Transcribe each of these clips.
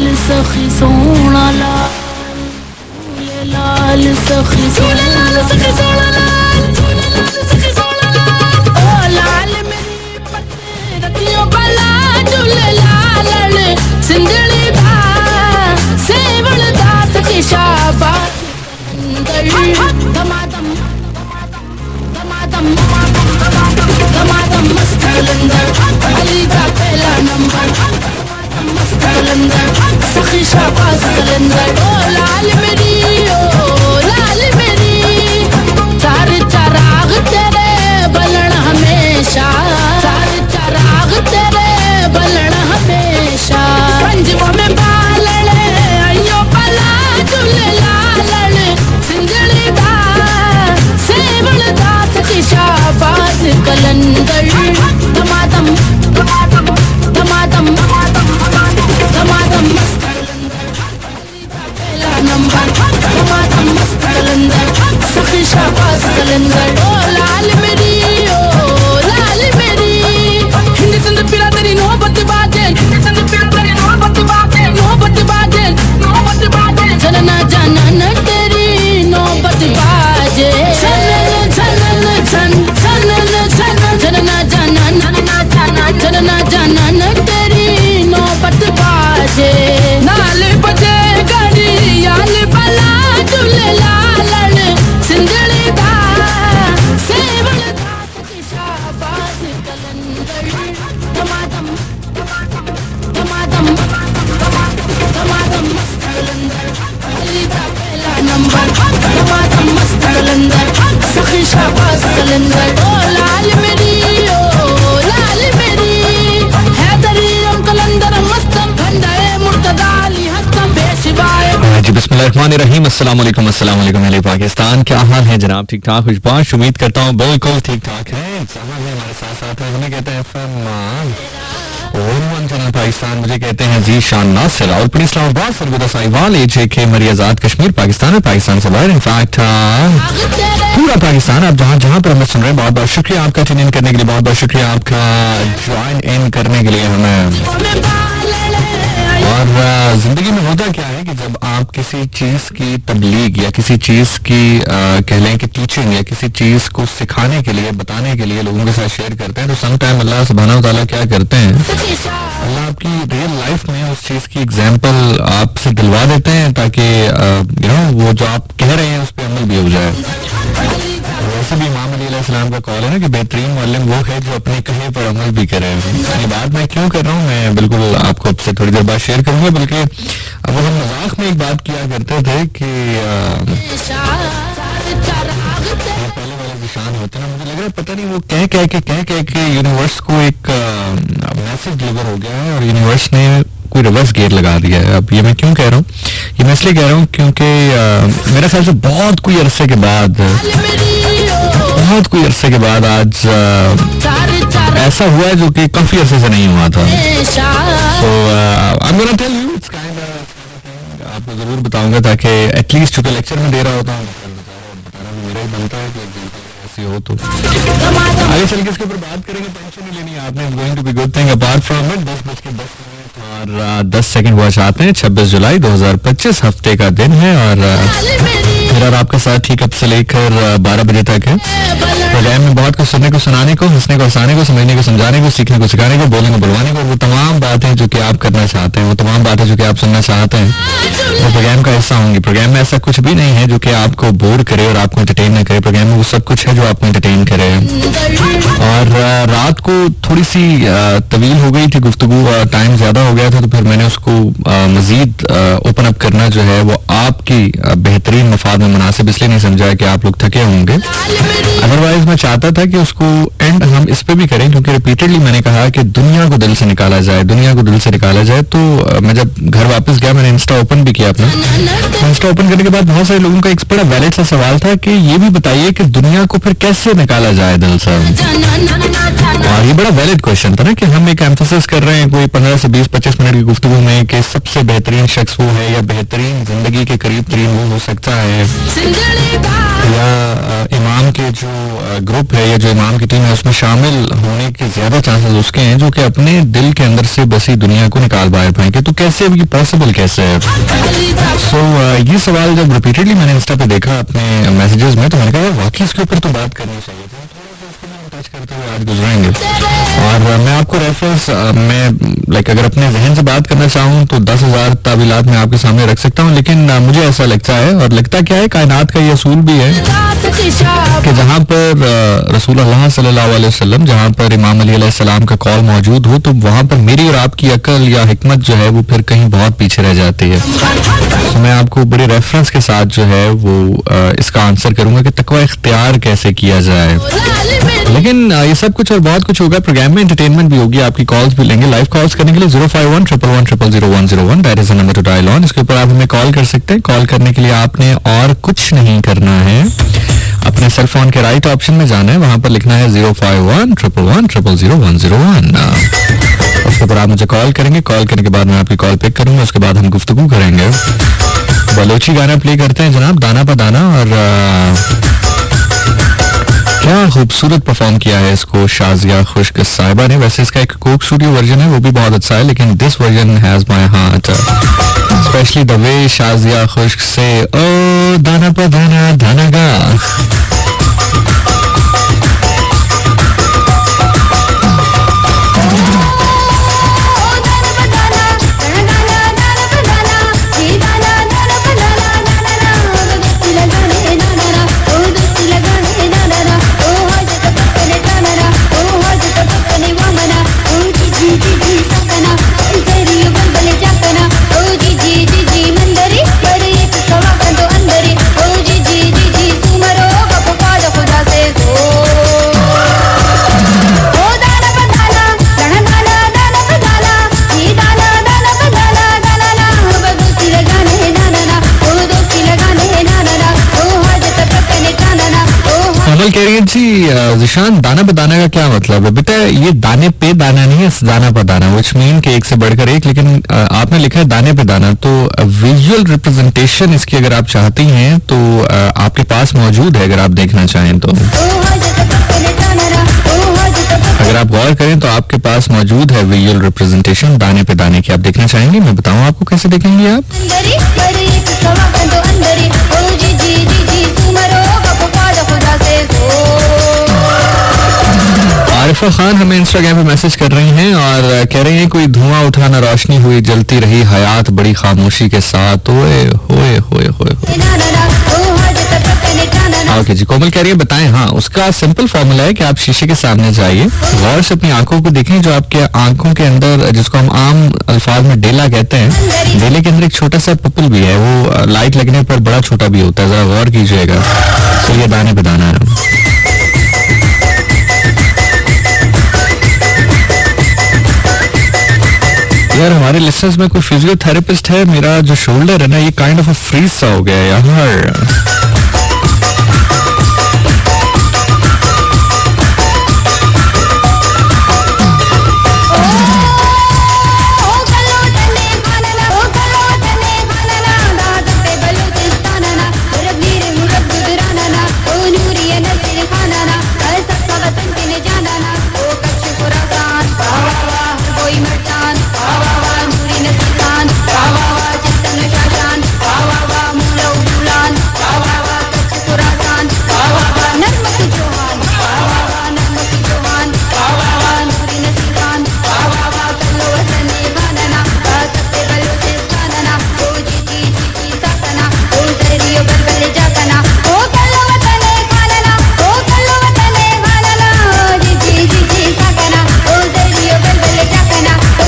सखी सोना लाल, लाल सखी सोना लाल, सखी सोना लाल, सखी सोना लाल, ओ लाल मेरी पत्ते रतियों बला झूले लाल सिंदड़ी दा सेवल दा सखी शाबाश दमादम दमादम दमादम मस्त कलंदर अली का पहला नंबर मस्त कलंदर सखी शाबाश कलंदर ओ लाल मेरी चार चराग तेरे बलन हमेशा, चार चराग तेरे बलन हमेशा, पंजों में बालने अयो पला झूले लाल सिंदड़ी दा सेवल दा सखी शाबाश कलंदर दमादम दमादम दमादम दमादम मस्त पहला नंबर दमादम मस्त कलंदर सखी शाबाश कलंदर ओ लाल मेरी हिंदी चंद पिला तेरी नौबत बाजे, हिंदी चंद पिला तेरी नौबत बाजे, नौबत बाजे, नौबत बाजे, चलना जाना न तेरी नौबत बाजे, चलन चलन चन चलन चलन चलना जाना चलना जाना न तेरी नौबत बाजे, नाल बजे गाड़ी याल बला झूले लाल सिंदड़ी दा सेवल दा सखी शाबाश कलंदर दमादम दमादम दमादम मस्त कलंदर अली का पहला नंबर दमादम मस्त कलंदर सखी शाबाश कलंदर ओ लाल मेरी हैदरी कलंदर मस्तम भंडाए मुर्तदा अली हस्तम बेशिबाए। जी बिस्मिल्लाहिर्रहमानिर्रहीम, अस्सलाम वालेकुम अहले पाकिस्तान, क्या हाल है जनाब? ठीक ठाक खुशबाश, उम्मीद करता हूँ बिल्कुल ठीक ठाक है। हमारे साथ साथ है, उन्हें कहते हैं चैनल पाकिस्तान, मुझे कहते हैं जी शान नासिर और पुलिस इस्लामाबाद सरगुदा साहिवाल AJK मरी आजाद कश्मीर पाकिस्तान है, पाकिस्तान से बाहर इनफैक्ट पूरा पाकिस्तान। आप जहाँ जहाँ पर हमें सुन रहे हैं बहुत बहुत शुक्रिया आपका, ट्यून इन करने के लिए बहुत बहुत शुक्रिया आपका, ज्वाइन इन करने के लिए हमें। और जिंदगी में होता क्या है कि जब आप किसी चीज की तबलीग या किसी चीज की कह लें कि टीचिंग या किसी चीज को सिखाने के लिए बताने के लिए लोगों के साथ शेयर करते हैं, तो सम टाइम अल्लाह सुब्हानहू व तआला क्या करते हैं, अल्लाह आपकी रियल लाइफ में उस चीज की एग्जाम्पल आपसे दिलवा देते हैं ताकि वो जो आप कह रहे हैं उस पर अमल भी हो जाए। वैसे भी इमाम अली अलैहिस्सलाम का कॉल है ना कि बेहतरीन मुअल्लिम वो है जो अपने कहे पर अमल भी करे। ये बात मैं क्यों कर रहा हूँ, मैं बिल्कुल आपको अब से थोड़ी देर बाद शेयर करूंगा, बल्कि अब हम मजाक में एक बात किया करते थे कि पहले वाले निशान होते हैं, मुझे लग रहा है पता नहीं वो कह के यूनिवर्स को एक मैसेज डिलीवर हो गया है और यूनिवर्स ने कोई रिवर्स गियर लगा दिया है। अब ये मैं क्यों कह रहा हूँ, ये मैं इसलिए कह रहा हूँ क्योंकि मेरे ख्याल से बहुत कोई अरसे के बाद आज ऐसा हुआ है जो कि काफी अरसे से नहीं हुआ था। तो I am gonna tell you, it's kind of आपको जरूर बताऊंगा ताकि एटलीस्ट चूंकि लेक्चर में दे रहा होता हूँ बताना भी मेरा ही बनता है कि ऐसी हो। तो आगे चल के इसके ऊपर बात करेंगे, टेंशन नहीं लेनी आपने, going to be good thing apart from it. 10:10 और 10 सेकंड हुआ चाहते हैं, 26 जुलाई 2025 हफ्ते का दिन है और मेरा और आपका साथ ठीक अब से लेकर 12 बजे तक है। प्रोग्राम में बहुत कुछ सुनने को, सुनाने को, हंसने को, हंसाने को, समझने को, समझाने को, सीखने को, सिखाने को, बोलने को, बुलवाने को, वो तमाम बातें जो कि आप करना चाहते हैं, वो तमाम बातें जो कि आप सुनना चाहते हैं वो प्रोग्राम का हिस्सा होंगी। प्रोग्राम में ऐसा कुछ भी नहीं है जो कि आपको बोर करे और आपको एंटरटेन न करे। प्रोग्राम में वो सब कुछ है जो आपको एंटरटेन करे। और रात को थोड़ी सी तवील हो गई थी गुफ्तगू, टाइम ज्यादा हो गया था, तो फिर मैंने उसको मजीद ओपन अप करना जो है वो आपकी बेहतरीन मफाद में मुनासिब इसलिए नहीं समझा कि आप लोग थके होंगे। अदरवाइज मैं चाहता था कि उसको एंड हम इस पे भी करें, क्योंकि रिपीटेडली मैंने कहा कि दुनिया को दिल से निकाला जाए, दुनिया को दिल से निकाला जाए। तो मैं जब घर वापस गया मैंने इंस्टा ओपन भी किया अपना। इंस्टा ओपन करने के बाद बहुत सारे लोगों का एक बड़ा वैलिड सा सवाल था कि ये भी बताइए कि दुनिया को फिर कैसे निकाला जाए दिल से। और ये बड़ा वैलिड क्वेश्चन था ना कि हम एक एम्फेसिस कर रहे हैं कोई 15 से 20-25 मिनट की गुफ्तगू में कि सबसे बेहतरीन शख्स वो है या बेहतरीन जिंदगी के करीब तरीन वो हो सकता है सिंदड़ी बा या इमाम के जो ग्रुप है या जो इमाम की टीम है उसमें शामिल होने के ज्यादा चांसेस उसके हैं जो कि अपने दिल के अंदर से बसी दुनिया को निकाल बाहर पाएंगे। तो कैसे अब ये पॉसिबल कैसे है? सो ये सवाल जब रिपीटेडली मैंने इंस्टा पे देखा अपने मैसेजेस में तो मैंने कहा यार वाकई इसके ऊपर तो बात करनी चाहिए थी। टच करते हुए आज गुजरेंगे और मैं आपको रेफरेंस मैं लाइक अगर अपने जहन से बात करना चाहूँ तो 10,000 तावीलात मैं आपके सामने रख सकता हूँ, लेकिन मुझे ऐसा लगता है और लगता क्या है कायनात का ये असूल भी है कि जहाँ पर रसूल अल्लाह सल्लल्लाहु अलैहि वसल्लम जहाँ पर इमाम अली अलैहिस्सलाम का कॉल मौजूद हो तो वहाँ पर मेरी और आपकी अकल या हिकमत जो है वो फिर कहीं बहुत पीछे रह जाती है। तो मैं आपको बड़े रेफरेंस के साथ जो है वो इसका आंसर करूंगा कि तकवा इख्तियार कैसे किया जाए। लेकिन ये सब कुछ और बहुत कुछ होगा प्रोग्राम में, एंटरटेनमेंट भी होगी, आपकी कॉल्स भी लेंगे। लाइव कॉल्स करने के लिए 051-111-00101 that is the number two dial on. इसके ऊपर आप हमें कॉल कर सकते हैं। कॉल करने के लिए आपने और कुछ नहीं करना है, अपने सेल फोन के राइट ऑप्शन में जाना है, वहां पर लिखना है 051-111-00101। उसके ऊपर आप मुझे कॉल करेंगे। कॉल करने के बाद मैं आपकी कॉल पिक करूंगा, उसके बाद हम गुफ्तगू करेंगे। बलोची गाना प्ले करते हैं जनाब, दाना पा दाना। और क्या खूबसूरत परफॉर्म किया है इसको शाजिया खुश्क साहिबा ने। वैसे इसका एक कोक स्टूडियो वर्जन है वो भी बहुत अच्छा है, लेकिन this version has my heart specially the way Shazia खुश्क से ओ दाना पा दाना दाना गा। कह रही है जी जिशान दाना पे दाना का क्या मतलब है? बेटा ये दाने पे दाना नहीं है, दाना पर दाना, विच मीन कि एक से बढ़कर एक, लेकिन आपने लिखा है दाने पे दाना। तो विजुअल रिप्रेजेंटेशन इसकी अगर आप चाहती हैं तो आपके पास मौजूद है, अगर आप देखना चाहें तो। अगर आप गौर करें तो आपके पास मौजूद है विजुअल रिप्रेजेंटेशन दाने पे दाने की। आप देखना चाहेंगे? मैं बताऊं आपको कैसे देखेंगे आप। आरिफा खान हमें इंस्टाग्राम पे मैसेज कर रही हैं और कह रही हैं कोई धुआं उठा ना रोशनी हुई, जलती रही हयात बड़ी खामोशी के साथ। ओए होए होए होए। ओके जी, कोमल कह रही है बताएं। हाँ, उसका सिंपल फॉर्मूला है कि आप शीशे के सामने जाइए, गौर से अपनी आंखों को देखें। जो आपके आंखों के अंदर, जिसको हम आम अल्फाज में डेला कहते हैं, डेले के अंदर एक छोटा सा पपल भी है, वो लाइट लगने पर बड़ा छोटा भी होता है, जरा गौर कीजिएगा। तो ये दाने पे दाना है। यार हमारे लिसनर्स में कोई फिजियोथेरेपिस्ट है? मेरा जो शोल्डर है ना ये काइंड ऑफ अ फ्रीज सा हो गया है यार।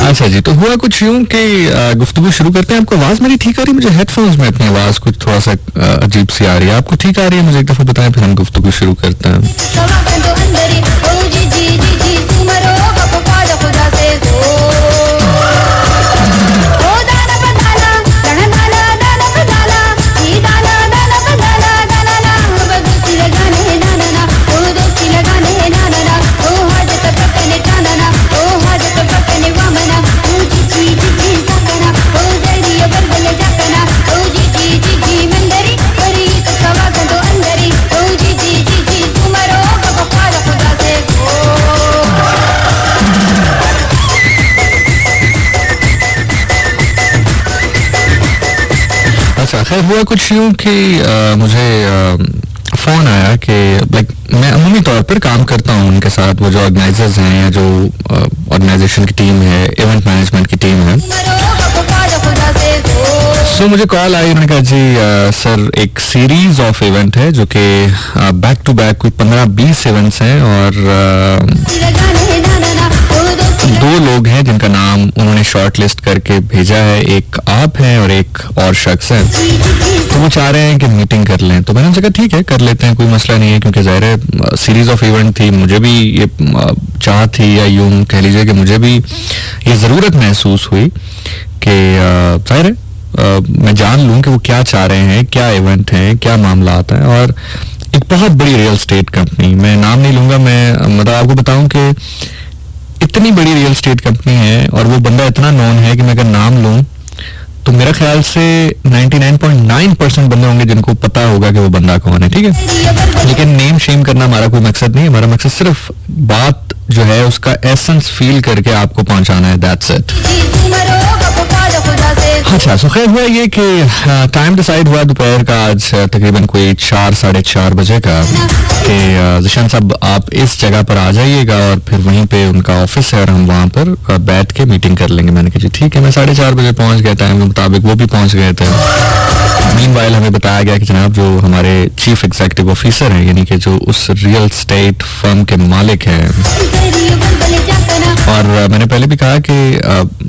अच्छा जी, तो हुआ कुछ यूं कि गुफ्तगू शुरू करते हैं। आपको आवाज मेरी ठीक आ रही है? मुझे हेडफोन्स में अपनी आवाज कुछ थोड़ा सा अजीब सी आ रही है। आपको ठीक आ रही है? मुझे एक दफा बताएं, फिर हम गुफ्तगू शुरू करते हैं। अच्छा, खैर हुआ कुछ यूं कि मुझे फोन आया कि लाइक मैं अमूमी तौर पर काम करता हूँ उनके साथ, वो जो ऑर्गेनाइजर्स हैं या जो ऑर्गेनाइजेशन की टीम है, इवेंट मैनेजमेंट की टीम है। सो मुझे कॉल आई, उन्होंने कहा जी सर एक सीरीज ऑफ इवेंट है जो कि बैक टू बैक कोई 15-20 इवेंट्स हैं और दो लोग हैं जिनका नाम उन्होंने शॉर्ट लिस्ट करके भेजा है, एक आप हैं और एक और शख्स है। तो वो चाह रहे हैं कि मीटिंग कर लें, तो मैंने उनसे कहा ठीक है कर लेते हैं, कोई मसला नहीं है, क्योंकि जाहिर है सीरीज ऑफ इवेंट थी, मुझे भी ये चाह थी या यूं कह लीजिए कि मुझे भी ये ज़रूरत महसूस हुई कि जाहिर है मैं जान लूं कि वो क्या चाह रहे हैं, क्या इवेंट है, क्या मामला आता है। और एक बहुत बड़ी रियल स्टेट कंपनी, मैं नाम नहीं लूंगा, मैं मतलब आपको बताऊं कि इतनी बड़ी रियल स्टेट कंपनी है और वो बंदा इतना नॉन है कि मैं अगर नाम लूं तो मेरा ख्याल से 99.9% बंदे होंगे जिनको पता होगा कि वो बंदा कौन है, ठीक है। लेकिन नेम शेम करना हमारा कोई मकसद नहीं है, हमारा मकसद सिर्फ बात जो है उसका एसेंस फील करके आपको पहुंचाना है, दैट्स इट। अच्छा, सो खैर हुआ ये कि टाइम डिसाइड हुआ दोपहर का आज तकरीबन कोई 4-4:30 बजे का कि जिशान साहब आप इस जगह पर आ जाइएगा और फिर वहीं पे उनका ऑफिस है और हम वहां पर बैठ के मीटिंग कर लेंगे। मैंने कहा जी ठीक है, मैं 4:30 बजे पहुंच गया, टाइम के मुताबिक वो भी पहुंच गए थे। मीनवाइल हमें बताया गया कि जनाब जो हमारे चीफ एग्जीक्यूटिव ऑफिसर हैं, यानी कि जो उस रियल स्टेट फर्म के मालिक हैं, और मैंने पहले भी कहा कि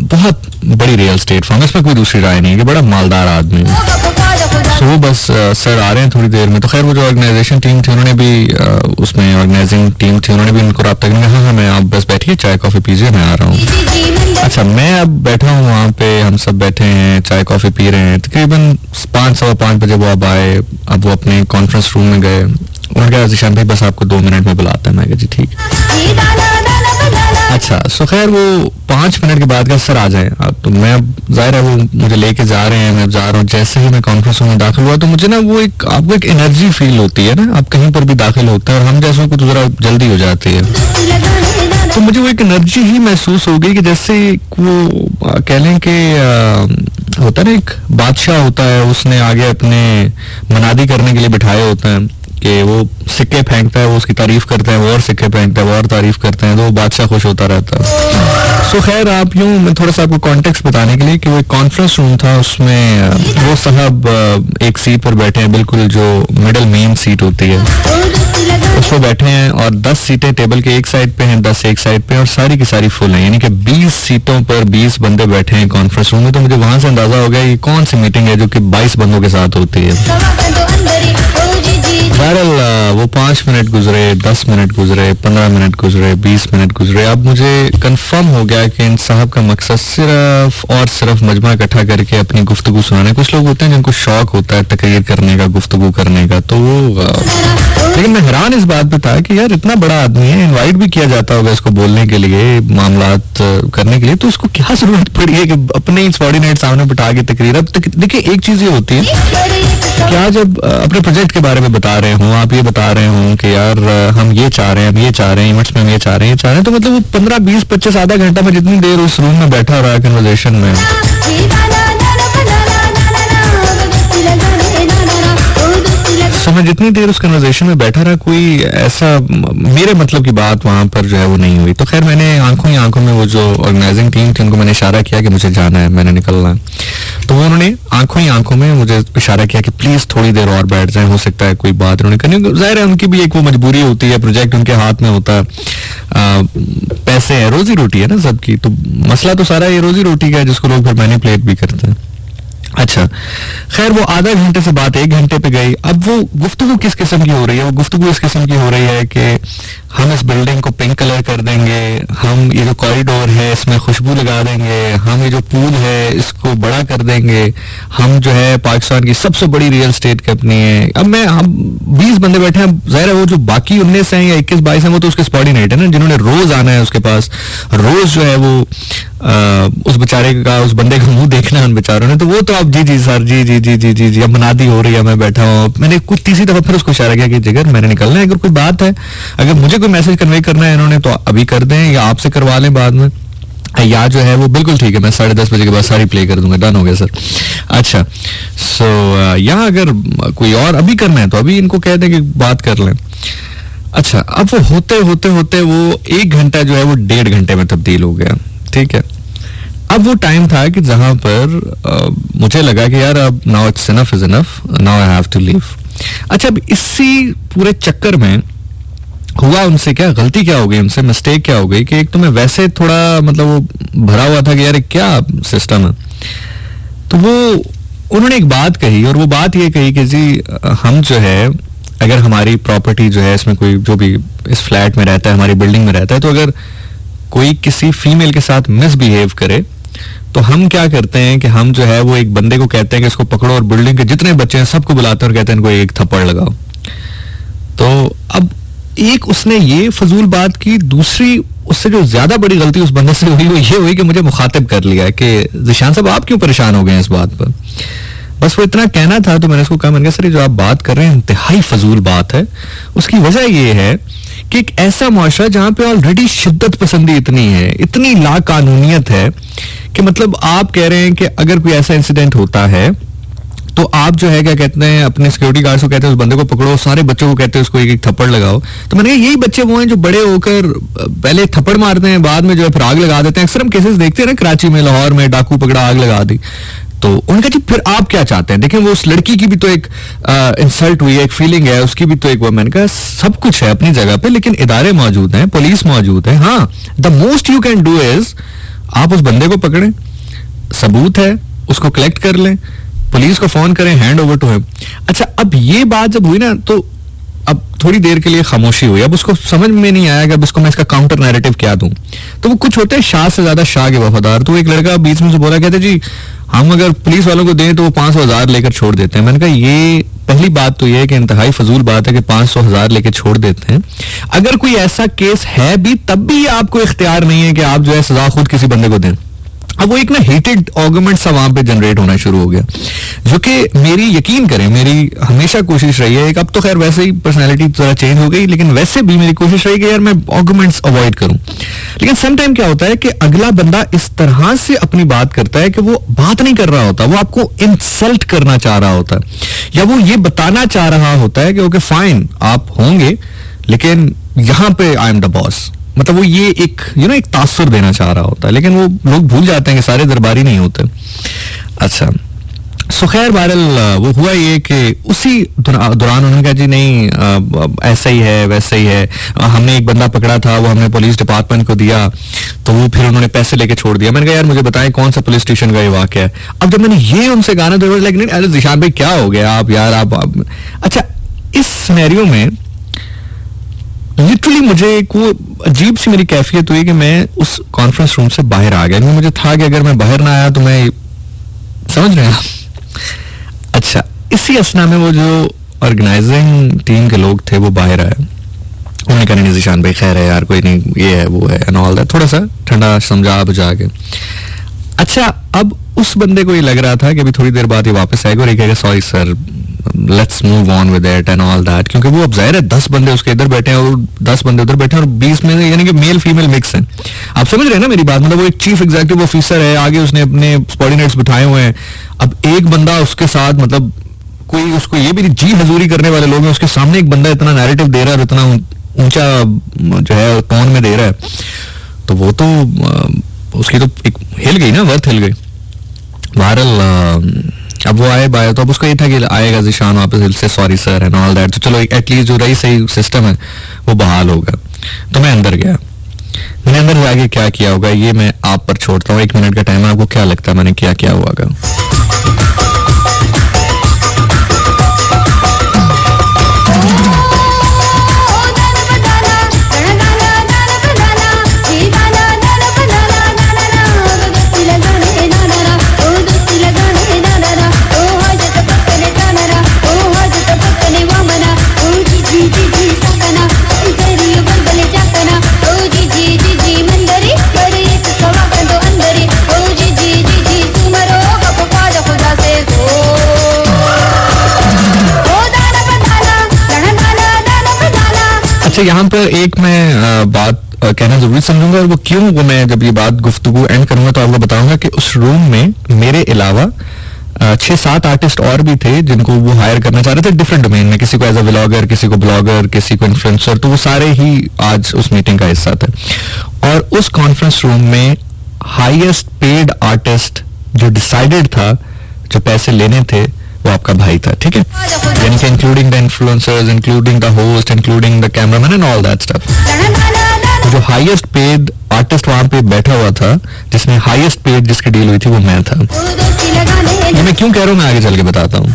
बहुत बड़ी रियल स्टेट फर्म, इसमें कोई दूसरी राय नहीं है कि बड़ा मालदार आदमी है। सो वो बस सर आ रहे हैं थोड़ी देर में। तो खैर वो जो ऑर्गेनाइजेशन टीम थी उन्होंने भी उसमें ऑर्गेनाइजिंग टीम थी, उन्होंने भी उनको रब्ता किया, हाँ मैं आप बस बैठिए, चाय कॉफी पीजिए, मैं आ रहा हूँ। अच्छा, मैं अब बैठा हूँ वहाँ पे, हम सब बैठे हैं, चाय कॉफी पी रहे हैं। तकरीबन 5-5:15 बजे वो अब आए, अब वो अपने कॉन्फ्रेंस रूम में गए। उन्होंने कहा जिशान भाई बस आपको 2 मिनट में बुलाता है। मैं कहा जी ठीक है। अच्छा, सो खैर वो 5 मिनट के बाद का सर आ जाए। अब तो मैं जाहिर है वो मुझे लेके जा रहे हैं, मैं जा रहा हूँ। जैसे ही मैं कॉन्फ्रेंस रूम में दाखिल हुआ तो मुझे ना वो एक आपको एक एनर्जी फील होती है ना, आप कहीं पर भी दाखिल होते हैं और हम जैसों को तो जरा जल्दी हो जाती है, तो मुझे वो एक एनर्जी ही महसूस हो गई कि जैसे वो कह लें कि होता है ना, एक बादशाह होता है, उसने आगे अपने मनादी करने के लिए बिठाए होते हैं कि वो सिक्के फेंकता है, वो उसकी तारीफ करते हैं, वो और सिक्के फेंकता है, वो और तारीफ करते हैं, तो वो बादशाह खुश होता रहता है। सो खैर आप यूं, मैं थोड़ा सा आपको कॉन्टेक्स्ट बताने के लिए कि वो एक कॉन्फ्रेंस रूम था, उसमें वो साहब एक सीट पर बैठे हैं, बिल्कुल जो मिडिल मेन सीट होती है उस पर बैठे हैं, और 10 सीटें टेबल के एक साइड पे हैं, 10 एक साइड पे, और सारी की सारी फुल हैं, यानी कि 20 सीटों पर 20 बंदे बैठे हैं कॉन्फ्रेंस रूम में। तो मुझे वहां से अंदाजा हो गया ये कौन सी मीटिंग है जो कि 22 बंदों के साथ होती है। बहरहाल वो 5 मिनट गुजरे, 10 मिनट गुजरे, 15 मिनट गुजरे, 20 मिनट गुजरे। अब मुझे कंफर्म हो गया कि इन साहब का मकसद सिर्फ और सिर्फ मजमा इकट्ठा करके अपनी गुफ्तगू सुनाने। कुछ लोग होते हैं जिनको शौक होता है तकरीर करने का, गुफ्तगू करने का, तो वो लेकिन मैं हैरान इस बात पे था कि यार इतना बड़ा आदमी है, इनवाइट भी किया जाता होगा इसको बोलने के लिए, मामलात करने के लिए, तो उसको क्या जरूरत पड़ी है कि अपने ही सबॉर्डिनेट सामने बिठा के तकरीर। अब देखिए एक चीज ये होती है कि आज जब अपने प्रोजेक्ट के बारे में बता रहे हो, आप ये बता रहे हो कि यार हम ये चाह रहे हैं, हम ये चाह रहे हैं, इवेंट्स में हम ये चाह रहे हैं, ये चाह रहे हैं, तो मतलब वो 15, 20, 25, आधा घंटा में जितनी देर उस रूम में बैठा रहा है कन्वर्सेशन में, तो मैं जितनी देर उस कन्वर्सेशन में बैठा रहा, कोई ऐसा मेरे मतलब की बात वहां पर जो है वो नहीं हुई। तो खैर मैंने आंखों ही आंखों में वो जो ऑर्गेनाइजिंग टीम थी उनको मैंने इशारा किया कि मुझे जाना है, मैंने निकलना है। तो उन्होंने आंखों ही आंखों में मुझे इशारा किया कि प्लीज थोड़ी देर और बैठ जाए, हो सकता है कोई बात उन्होंने करनी। जाहिर है उनकी भी एक वो मजबूरी होती है, प्रोजेक्ट उनके हाथ में होता है, पैसे है, रोजी रोटी है ना सबकी, तो मसला तो सारा ये रोजी रोटी का है जिसको लोग फिर मैनिपुलेट भी करते हैं। अच्छा, खैर वो आधा घंटे से बात 1 घंटे पे गई। अब वो गुफ्तगू किस किस्म की हो रही है? वो गुफ्तगू इस किस्म की हो रही है कि हम इस बिल्डिंग को पिंक कलर कर देंगे, हम ये जो कॉरिडोर है इसमें खुशबू लगा देंगे, हम ये जो पूल है इसको बड़ा कर देंगे, हम जो है पाकिस्तान की सबसे बड़ी रियल स्टेट कंपनी है। अब हम 20 बंदे बैठे हैं, जाहिर है वो जो बाकी 19 हैं या 21-22 हैं वो तो उसके सबॉर्डिनेट है ना, जिन्होंने रोज आना है उसके पास, रोज जो है वो उस बेचारे का, उस बंदे का मुंह देखना है उन बेचारों ने। तो वो तो अब जी सर, जी अब मनादी हो रही है, मैं बैठा हूँ। मैंने कुछ तीसरी दफा फिर उसको इशारा किया कि जिगर मैंने निकलना है, अगर कोई बात है, अगर मुझे कोई मैसेज कन्वे करना है इन्होंने तो अभी कर दें या आपसे करवा लें बाद में। या जो है वो बिल्कुल ठीक है, मैं 10:30 बजे के बाद सारी प्ले कर दूंगा, डन हो गया सर। अच्छा, सो यहाँ अगर कोई और अभी करना है तो अभी इनको कह दें कि बात कर लें। अच्छा, अब वो होते होते होते वो 1 घंटा जो है वो 1.5 घंटे में तब्दील हो गया, ठीक है। अब वो टाइम था कि जहां पर मुझे लगा कि यार अब now it's enough is enough, now I have to leave. अच्छा, अब इसी पूरे चक्कर में हुआ उनसे क्या, गलती क्या हो गई उनसे, मिस्टेक क्या हो गई कि एक तो मैं वैसे थोड़ा मतलब वो भरा हुआ था कि यार क्या सिस्टम है, तो वो उन्होंने एक बात कही, और वो बात ये कही कि जी हम जो है अगर हमारी प्रॉपर्टी जो है इसमें कोई जो भी इस फ्लैट में रहता है, हमारी बिल्डिंग में रहता है, तो अगर कोई किसी फीमेल के साथ मिसबिहेव करे तो हम क्या करते हैं कि हम जो है वो एक बंदे को कहते हैं कि इसको पकड़ो और बिल्डिंग के जितने बच्चे हैं सबको बुलाते हैं और कहते हैं इनको एक थप्पड़ लगाओ। तो अब एक उसने ये फजूल बात की, दूसरी उससे जो ज्यादा बड़ी गलती उस बंदे से हुई वो ये हुई कि मुझे मुखातिब कर लिया कि जिशान साहब आप क्यों परेशान हो गए इस बात पर। बस वो इतना कहना था तो मैंने उसको कहा, मैंने कहा सर ये जो आप बात कर रहे हैं इंतहाई फजूल बात है। उसकी वजह ये है कि एक ऐसा मुआशरा जहां पे ऑलरेडी शिद्दत पसंदी इतनी है, इतनी लाकानूनियत है कि मतलब आप कह रहे हैं कि अगर कोई ऐसा इंसिडेंट होता है तो आप जो है क्या कहते हैं अपने सिक्योरिटी गार्ड को कहते हैं उस बंदे को पकड़ो, सारे बच्चों को कहते हैं उसको एक थप्पड़ लगाओ। तो मैंने कहा यही बच्चे वो हैं जो बड़े होकर पहले थप्पड़ मारते हैं, बाद में जो है फिर आग लगा देते हैं। अक्सर हम केसेस देखते हैं ना, कराची में, लाहौर में डाकू पकड़ा आग लगा दी। तो उनका जी फिर आप क्या चाहते हैं? देखें वो उस लड़की की भी तो एक इंसल्ट हुई है, एक फीलिंग है, उसकी भी तो एक वो, मैंने कहा सब कुछ है अपनी जगह पे, लेकिन इदारे मौजूद हैं, पुलिस मौजूद है। हाँ, the most you can do is आप उस बंदे को पकड़ें, सबूत है उसको कलेक्ट कर लें, पुलिस को फोन करें, हैंड ओवर टू हिम। अच्छा, अब ये बात जब हुई ना तो अब थोड़ी देर के लिए खामोशी हुई। अब उसको समझ में नहीं आया कि अब इसको मैं इसका काउंटर नैरेटिव क्या दूं। तो वो कुछ होते हैं शाह से ज्यादा शाह के वफादार। तो एक लड़का बीच में से बोला, कहते जी हम अगर पुलिस वालों को दें तो वो 500,000 लेकर छोड़ देते हैं। मैंने कहा ये पहली बात तो ये है कि इंतहाई फजूल बात है कि 500,000 लेकर छोड़ देते हैं। अगर कोई ऐसा केस है भी तब भी आपको इख्तियार नहीं है कि आप जो है सजा खुद किसी बंदे को दें। अब वो एक ना हेटेड आर्गुमेंट सा वहां पे जनरेट होना शुरू हो गया, जो कि मेरी यकीन करें मेरी हमेशा कोशिश रही है, अब तो खैर वैसे ही पर्सनैलिटी थोड़ा चेंज हो गई, लेकिन वैसे भी मेरी कोशिश रही कि यार मैं आर्गुमेंट्स अवॉइड करूं। लेकिन सम टाइम क्या होता है कि अगला बंदा इस तरह से अपनी बात करता है कि वो बात नहीं कर रहा होता, वो आपको इंसल्ट करना चाह रहा होता है, या वो ये बताना चाह रहा होता है कि ओके फाइन आप होंगे लेकिन यहां पे आई एम द बॉस। मतलब वो ये एक एक तासुर देना चाह रहा होता है, लेकिन वो लोग भूल जाते हैं कि सारे दरबारी नहीं होते। अच्छा, सो खैर बहरहाल वो हुआ ये कि उसी दौरान उन्होंने कहा जी नहीं ऐसा ही है वैसा ही है, हमने एक बंदा पकड़ा था वो हमने पुलिस डिपार्टमेंट को दिया तो वो फिर उन्होंने पैसे लेके छोड़ दिया। मैंने कहा यार मुझे बताएं कौन सा पुलिस स्टेशन का ये वाकया है। अब जब मैंने ये उनसे गाना तो लेकिन अरे जिशान भाई क्या हो गया आप यार आप। अच्छा, इस सिनेरियो में लिटरली मुझे एक वो अजीब सी मेरी कैफियत हुई कि मैं उस कॉन्फ्रेंस रूम से बाहर आ गया, क्योंकि मुझे था कि अगर मैं बाहर ना आया तो मैं समझ रहे हैं। अच्छा, इसी असना में वो जो ऑर्गेनाइजिंग टीम के लोग थे वो बाहर आए, उन्होंने कहा नहीं जिशान भाई खैर है यार कोई नहीं, ये है वो है एंड ऑल दैट, थोड़ा सा ठंडा समझा बुझा के। अच्छा, अब उस बंदे को ये लग रहा था कि अभी थोड़ी देर बाद ये वापस आएगा और ये कहेगा sorry sir let's move on with it and all that, क्योंकि वो अब जाहिर है 10 बंदे उसके इधर बैठे हैं और 10 बंदे उधर बैठे हैं और 20 में यानी कि मेल फीमेल मिक्स हैं। आप समझ रहे हैं ना मेरी बात? मतलब वो एक चीफ एग्जीक्यूटिव ऑफिसर है, आगे उसने अपने सबॉर्डिनेट्स बिठाए हुए हैं, अब एक बंदा उसके साथ मतलब कोई उसको ये भी जी हजूरी करने वाले लोग हैं, उसके सामने एक बंदा इतना नैरेटिव दे रहा है और इतना ऊंचा जो है टोन में दे रहा है, तो वो तो उसकी तो एक हिल गई ना, वर्थ हिल गई। बहरहाल अब वो आए बाय तो अब उसका ये था कि आएगा जिशान वापस से sorry sir and all that, तो चलो एटलीस्ट जो रही सही सिस्टम है वो बहाल होगा। तो मैं अंदर गया, मैंने अंदर जाके क्या किया होगा ये मैं आप पर छोड़ता हूँ, 1 मिनट का टाइम है, आपको क्या लगता है मैंने क्या किया होगा? अच्छा, यहाँ पर एक मैं बात कहना जरूरी समझूंगा, और वो क्यों, वो मैं जब ये बात गुफ्तगू एंड करूंगा तो आपको बताऊंगा कि उस रूम में मेरे अलावा 6-7 आर्टिस्ट और भी थे जिनको वो हायर करना चाह रहे थे डिफरेंट डोमेन में, किसी को एज अ व्लॉगर, किसी को ब्लॉगर, किसी को इन्फ्लुएंसर, तो वो सारे ही आज उस मीटिंग का हिस्सा थे। और उस कॉन्फ्रेंस रूम में हाईएस्ट पेड आर्टिस्ट जो डिसाइडेड था, जो पैसे लेने थे, वो आपका भाई था, ठीक है, यानी कि including the influencers, including the host, including the cameraman and all that stuff. जो हाईएस्ट पेड आर्टिस्ट वहां पे बैठा हुआ था, जिसमें हाईएस्ट पेड जिसकी डील हुई थी, वो मैं था। ये मैं क्यों कह रहा हूँ, मैं आगे चल के बताता हूँ।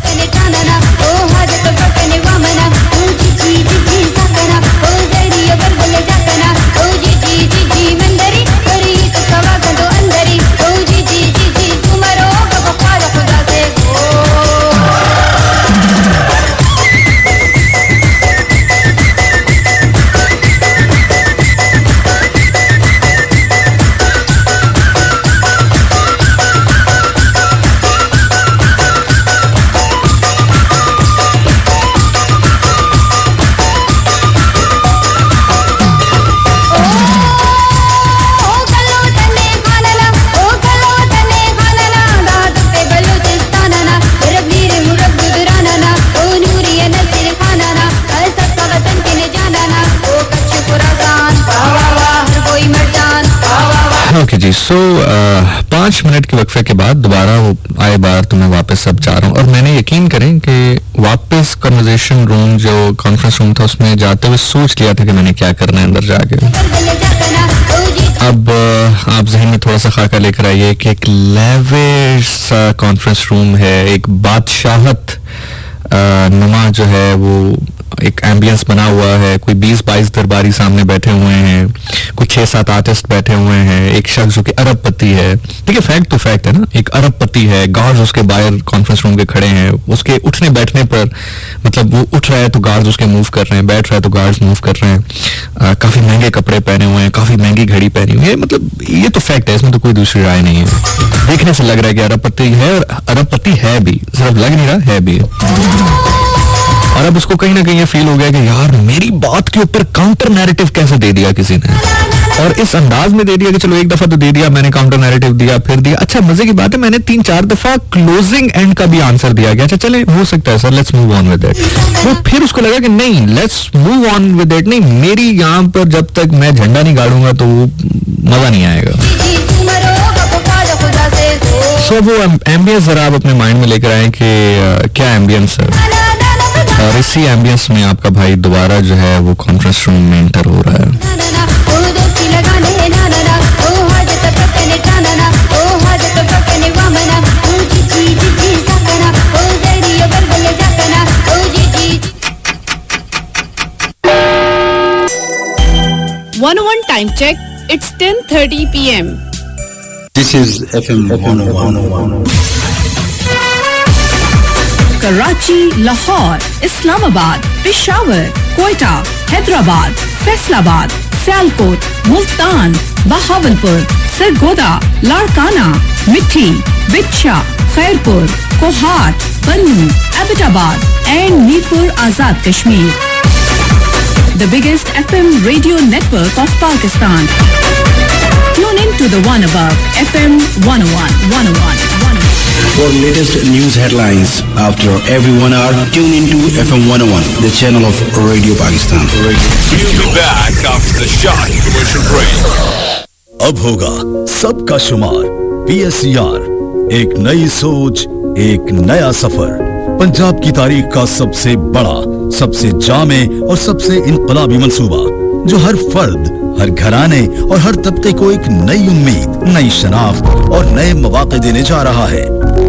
ओके जी, सो 5 मिनट के वक्फे के बाद दोबारा वो आए बार, तो मैं वापस अब जा रहा हूँ। और मैंने यकीन करें कि वापस कन्वर्सेशन रूम जो कॉन्फ्रेंस रूम था उसमें जाते हुए सोच लिया था कि मैंने क्या करना है अंदर जाके। अब आप जहन में थोड़ा सा खाका लेकर आइए कि एक लेविश कॉन्फ्रेंस रूम है, एक बादशाहत नुमा जो है वो एक एम्बियंस बना हुआ है, कोई 20-22 दरबारी सामने बैठे हुए हैं, कुछ 6-7 आर्टिस्ट बैठे हुए हैं, एक शख्स जो कि अरबपति है, ठीक है, फैक्ट तो फैक्ट है ना, एक अरबपति है, गार्ड्स उसके बाहर कॉन्फ्रेंस रूम के खड़े हैं, उसके उठने बैठने पर, मतलब वो उठ रहा है तो गार्ड्स उसके मूव कर रहे हैं, बैठ रहा है तो गार्ड्स मूव कर रहे हैं, काफी महंगे कपड़े पहने हुए हैं, काफी महंगी घड़ी पहनी हुई है, मतलब ये तो फैक्ट है, इसमें तो कोई दूसरी राय नहीं है। देखने से लग रहा है कि अरबपति है, और अरबपति है भी, सिर्फ लग नहीं रहा, है भी। और अब उसको कहीं ना कहीं ये फील हो गया कि यार मेरी बात के ऊपर काउंटर नैरेटिव कैसे दे दिया किसी ने, और इस अंदाज में दे दिया कि चलो एक दफा तो दे दिया मैंने, काउंटर नैरेटिव दिया, फिर दिया। अच्छा, मजे की बात है, मैंने 3-4 दफा क्लोजिंग एंड का भी आंसर दिया गया, अच्छा चले हो सकता है sir, let's move on with it. वो फिर उसको लगा कि नहीं, let's move on with it नहीं, मेरी यहाँ पर जब तक मैं झंडा नहीं गाड़ूंगा तो वो मजा नहीं आएगा। सो वो एम्बियंस जरा आप अपने माइंड में लेकर आए कि क्या एम्बियंस है, और इसी एम्बियंस में आपका भाई दोबारा जो है वो कॉन्फ्रेंस रूम में एंटर हो रहा है। One time check. It's 10:30 p.m. This is FM 101. Karachi, Lahore, Islamabad, Peshawar, Quetta, Hyderabad, Faisalabad, Sialkot, Multan, Bahawalpur, Sargodha, Larkana, Mithi, Bichha, Khairpur, Kohat, Bannu, Abbottabad and Mirpur Azad Kashmir. The biggest FM radio network of Pakistan. Tune in to the one above FM 101. For latest news headlines after every 1 hour, tune into FM 101, the channel of Radio Pakistan. We'll be back after the short commercial break. अब होगा सबका शुमार PSCR, एक नई सोच, एक नया सफर। पंजाब की तारीख का सबसे बड़ा, सबसे जामे और सबसे इनकलाबी मंसूबा, जो हर फर्द, हर घराने और हर तबके को एक नई उम्मीद, नई शनाख्त और नए मौके देने जा रहा है।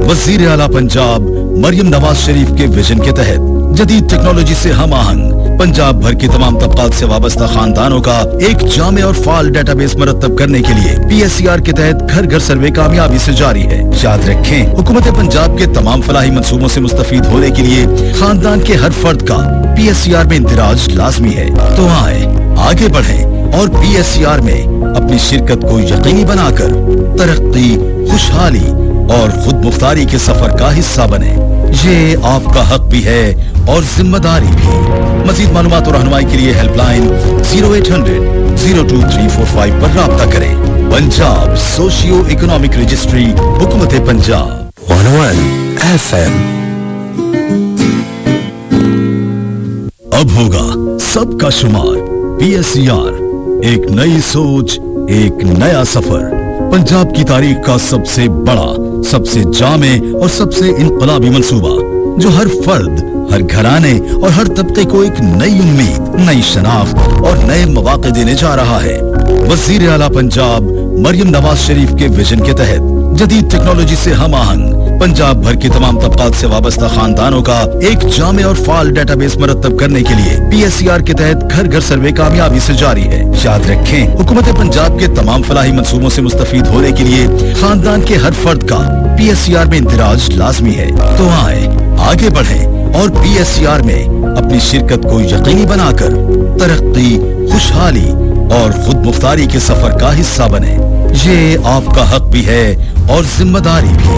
वजीर आला पंजाब मरियम नवाज शरीफ के विजन के तहत जदीद टेक्नोलॉजी से हम आहंग पंजाब भर के तमाम तबकात से वाबस्ता खानदानों का एक जामे और फाल डेटाबेस मरतब करने के लिए PSCR के तहत घर घर सर्वे कामयाबी से जारी है। याद रखें, हुकूमत पंजाब के तमाम फलाही मंसूबों से मुस्तफीद होने के लिए खानदान के हर फर्द का PSCR में इंदिराज लाजमी है। तो आए आगे बढ़ें और PSCR में अपनी शिरकत को यकीनी बनाकर तरक्की, खुशहाली और खुद मुख्तारी के सफर का हिस्सा बने। ये आपका हक भी है और जिम्मेदारी भी। मजीद मालूमात और रहनुमाई के लिए हेल्पलाइन 0800-023445 पर राब्ता करें। पंजाब सोशियो इकोनॉमिक रजिस्ट्री, हुकूमत पंजाब। 101 FM। अब होगा सबका शुमार। PSCR, एक नई सोच, एक नया सफर। पंजाब की तारीख का सबसे बड़ा, सबसे जामे और सबसे इनकलाबी मंसूबा, जो हर फर्द, हर घराने और हर तबके को एक नई उम्मीद, नई शनाख्त और नए मौके देने जा रहा है। वजीर आला पंजाब मरियम नवाज शरीफ के विजन के तहत जदीद टेक्नोलॉजी से हम आहंग पंजाब भर के तमाम तबकात से वाबस्ता खानदानों का एक जामे और फाल डेटाबेस मरतब करने के लिए PSCR के तहत घर घर सर्वे कामयाबी से जारी है। याद रखें, हुकूमत पंजाब के तमाम फलाही मंसूबों से मुस्तफीद होने के लिए खानदान के हर फर्द का PSCR में इंदिराज लाजमी है। तो आए, आगे बढ़ें और PSCR में अपनी शिरकत को यकीनी बनाकर तरक्की, खुशहाली और खुद मुख्तारी के सफर का हिस्सा बने। ये आपका हक भी है और जिम्मेदारी भी।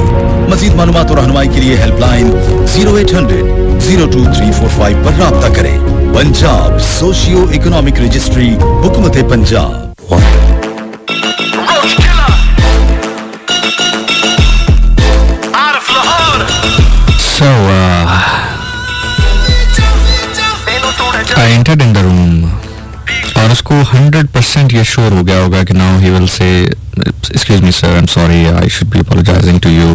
मजीद मालूमात और रहनुमाई के लिए हेल्पलाइन 0800-023445 पर राब्ता करें। पंजाब सोशियो इकोनॉमिक रजिस्ट्री, हुकूमत Punjab. So, I entered in the room और उसको 100% ये श्योर हो गया होगा कि now he will say, excuse me sir, I'm sorry, I should be apologizing to you,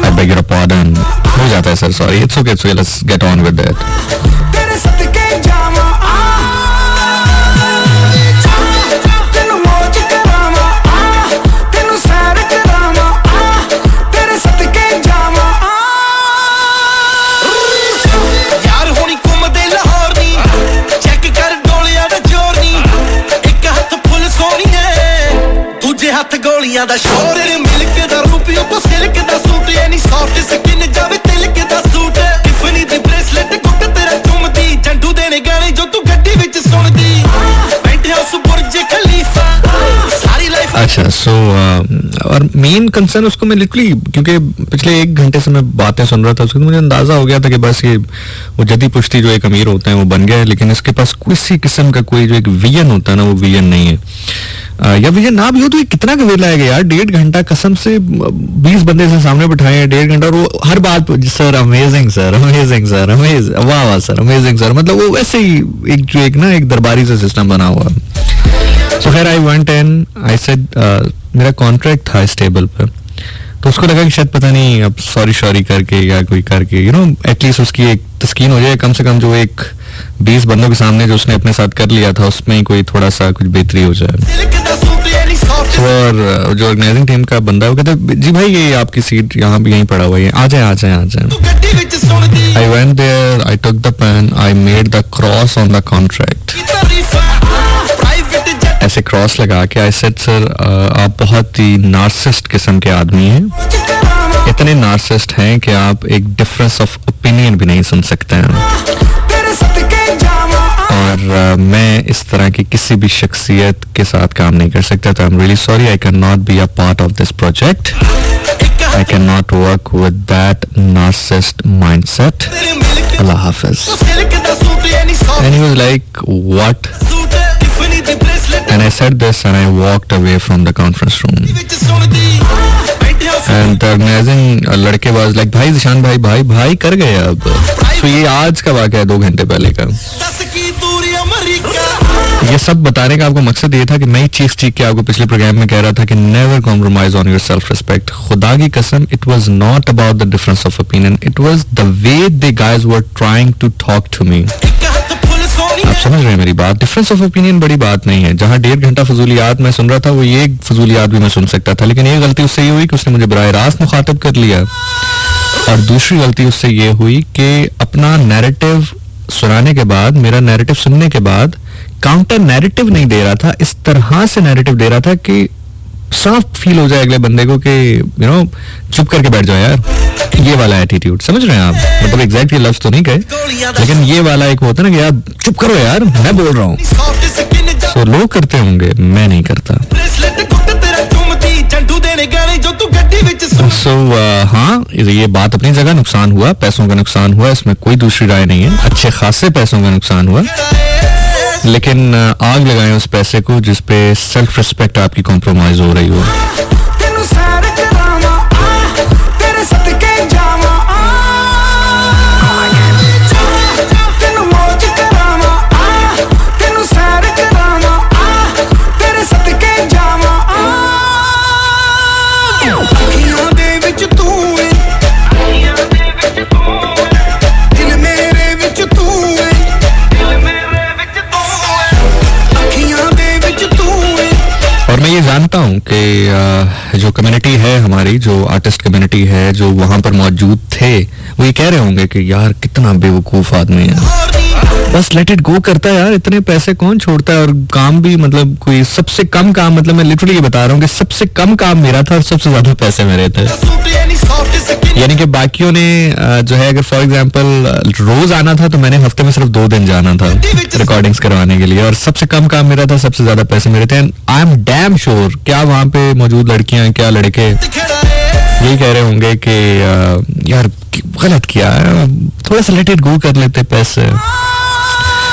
I beg your pardon. हो जाता है sir, sorry, it's okay, let's get on with it. ਗੋਲੀਆਂ ਦਾ ਸ਼ੋਰ ਮਿਲਕ ਦਾ ਰੂਪੀਓ ਤੋਂ ਸਿਲਕ ਦਾ suit ਐਨੀ soft skin ਜਾਵੇ ਤਿਲਕ ਦਾ suit Tiffany ਦੀ bracelet ਗੁੱਟ ਤੇਰਾ ਚੁੰਮਦੀ ਜੰਡੂ ਦੇ ਨੇ ਗਾਣੇ ਜੋ ਤੂੰ ਗੱਡੀ ਵਿੱਚ ਸੁਣਦੀ ਪੈਂਟ ਹਾਊਸ ਬੁਰਜ ਖਲੀਫਾ सारी लाइफ। अच्छा, सो और मेन कंसर्न उसको मैं लिटरली, क्योंकि पिछले 1 घंटे से मैं बातें सुन रहा था उसको, मुझे अंदाजा हो गया था कि बस ये वो जदी पुश्ती जो एक अमीर होते हैं वो बन गया है, लेकिन इसके पास किसी किस्म का कोई जो एक विजन होता है ना, वो विजन नहीं है। या विजन ना भी हो तो ये कितना का वेला है यार, 1.5 घंटा कसम से 20 बंदे से सामने बिठाए हैं, 1.5 घंटा, और वो हर बात sir amazing sir, amazing sir, amazing, वाह वाह सर, अमेजिंग सर, मतलब वो वैसे ही एक जो एक ना एक दरबारी सा सिस्टम बना हुआ है। So here I went in, I said मेरा कॉन्ट्रैक्ट था इस टेबल पर, तो उसको लगा कि शायद पता नहीं अब सॉरी करके या कोई करके एटलीस्ट उसकी एक तस्कीन हो जाए, कम से कम जो एक 20 बंदों के सामने जो उसने अपने साथ कर लिया था उसमें ही कोई थोड़ा सा कुछ बेहतरी हो जाए। और जो ऑर्गेनाइजिंग टीम का बंदा है वो कहता जी भाई ये आपकी सीट यहाँ भी यहीं पड़ा हुआ है, आ जाए। I went there, I took the pen, I made the cross on the contract, ऐसे क्रॉस लगा के आई सेड सर आप बहुत ही नार्सिस्ट किस्म के आदमी हैं, इतने नार्सिस्ट हैं कि आप एक डिफरेंस ऑफ ओपिनियन भी नहीं सुन सकते हैं, और मैं इस तरह की किसी भी शख्सियत के साथ काम नहीं कर सकता, तो I am really sorry, I can not be a part of this project, I can not work with that narcissist mindset, Allah Hafiz. And he was like what, and I said this and I walked away from the conference room, and the organizing लड़के was like भाई जिशान भाई कर गए अब। तो ये आज का वाक़या है 2 घंटे पहले का। ये सब बताने का आपको मकसद ये था कि मैं चीख के आपको पिछले प्रोग्राम में कह रहा था कि never compromise on your self respect। खुदा की कसम, it was not about the difference of opinion, it was the way the guys were trying to talk to me। आप समझ रहे हैं मेरी बात? डिफरेंस ऑफ ओपिनियन बड़ी बात नहीं है। जहां 1.5 घंटा फजूलियात मैं सुन रहा था, वो ये फजूलियात भी मैं सुन सकता था, लेकिन ये गलती उससे ये हुई कि उसने मुझे बराह रास्त मुखातिब कर लिया, और दूसरी गलती उससे ये हुई कि अपना नैरेटिव सुनाने के बाद, मेरा नैरेटिव सुनने के बाद काउंटर नैरेटिव नहीं दे रहा था, इस तरह से नैरेटिव दे रहा था कि साफ फील हो जाए अगले बंदे को कि चुप करके बैठ जाओ यार, ये वाला एटीट्यूड। समझ रहे हैं आप? मतलब एग्जैक्ट ये लफ्ज तो नहीं कहे, लेकिन ये वाला एक होता है ना कि यार चुप करो यार, मैं बोल रहा हूँ। तो लोग करते होंगे, मैं नहीं करता। ਗੱਡੀ ਵਿੱਚ ਸੁਣ सो हाँ, ये बात अपनी जगह, नुकसान हुआ, पैसों का नुकसान हुआ, इसमें कोई दूसरी राय नहीं है, अच्छे खासे पैसों का नुकसान हुआ, लेकिन आग लगाएं उस पैसे को जिस पे सेल्फ रिस्पेक्ट आपकी कॉम्प्रोमाइज हो रही हो। ਤੈਨੂੰ ਸੈਰ ਕਰਾਵਾਂ ਤੇਰੇ ਸਦਕੇ ਜਾਵਾਂ ਤੈਨੂੰ ਮੌਜ ਕਰਾਵਾਂ ਤੈਨੂੰ ਸੈਰ ਕਰਾਵਾਂ ਤੇਰੇ ਸਦਕੇ ਜਾਵਾਂ ਅੱਖੀਆਂ ਦੇ ਵਿੱਚ ਤੂੰ ਏ ਦਿਲ ਮੇਰੇ ਵਿੱਚ ਤੂੰ ਏ ਅੱਖੀਆਂ ਦੇ ਵਿੱਚ ਤੂੰ ਏ। और मैं ये जानता हूँ कि जो कम्युनिटी है हमारी, जो आर्टिस्ट कम्युनिटी है, जो वहाँ पर मौजूद थे, वो ये कह रहे होंगे कि यार कितना बेवकूफ आदमी है, बस लेट इट गो करता है यार, इतने पैसे कौन छोड़ता है। और काम भी मतलब कोई सबसे कम काम, मतलब मैं लिटरली ये बता रहा हूँ कि सबसे कम काम मेरा था और सबसे ज्यादा पैसे मेरे थे। यानी कि बाकियों ने जो है, अगर फॉर एग्जांपल रोज आना था तो मैंने हफ्ते में सिर्फ 2 दिन जाना था रिकॉर्डिंग्स करवाने के लिए, और सबसे कम काम मेरा था, सबसे ज्यादा पैसे मेरे थे। आई एम डैम श्योर क्या वहाँ पे मौजूद लड़कियां, क्या लड़के यही कह रहे होंगे कि यार गलत किया है, थोड़ा सा लेट इट गो कर लेते पैसे।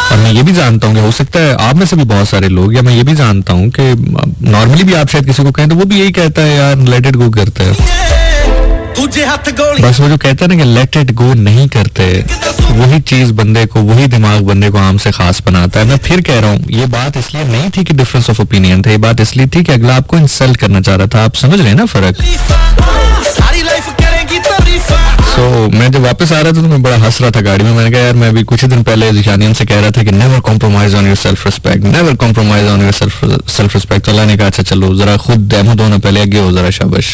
और मैं ये भी जानता हूँ कि हो सकता है आप में से भी बहुत सारे लोग, या मैं ये भी जानता हूँ कि नॉर्मली भी आप शायद किसी को कहें तो वो भी यही कहता है यार लेट इट गो करते हैं। बस वो जो कहता है ना कि लेट इट गो नहीं करते, वही चीज बंदे को, वही दिमाग बंदे को आम से खास बनाता है। मैं फिर कह रहा हूँ, ये बात इसलिए नहीं थी कि डिफरेंस ऑफ ओपिनियन था, ये बात इसलिए थी कि अगला आपको इंसल्ट करना चाह रहा था। आप समझ रहे हैं ना फर्क? तो मैं जब वापस आ रहा था तो मैं बड़ा हंस रहा था गाड़ी में। मैंने कहा यार मैं भी कुछ ही दिन पहले जिशानियन से कह रहा था कि never compromise on your self respect, never compromise on your self respect. तो अल्लाह ने कहा अच्छा चलो जरा खुद डेमो दो ना, पहले आगे हो जरा, शाबाश।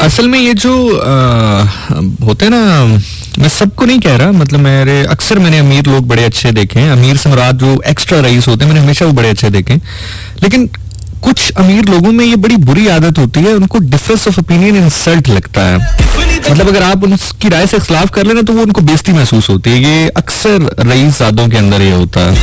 असल में ये जो होते हैं ना, मैं सबको नहीं कह रहा, मतलब मैंने अमीर लोग बड़े अच्छे देखे हैं, अमीर से मुराद जो एक्स्ट्रा रईस होते हैं मैंने हमेशा वो बड़े अच्छे देखे, लेकिन कुछ अमीर लोगों में ये बड़ी बुरी आदत होती है, उनको डिफरेंस ऑफ ओपिनियन इंसल्ट लगता है। मतलब अगर आप उनकी राय से खिलाफ कर लेना तो वो उनको बेइज्जती महसूस होती है। ये अक्सर रईस ज़ादों के अंदर ये होता है।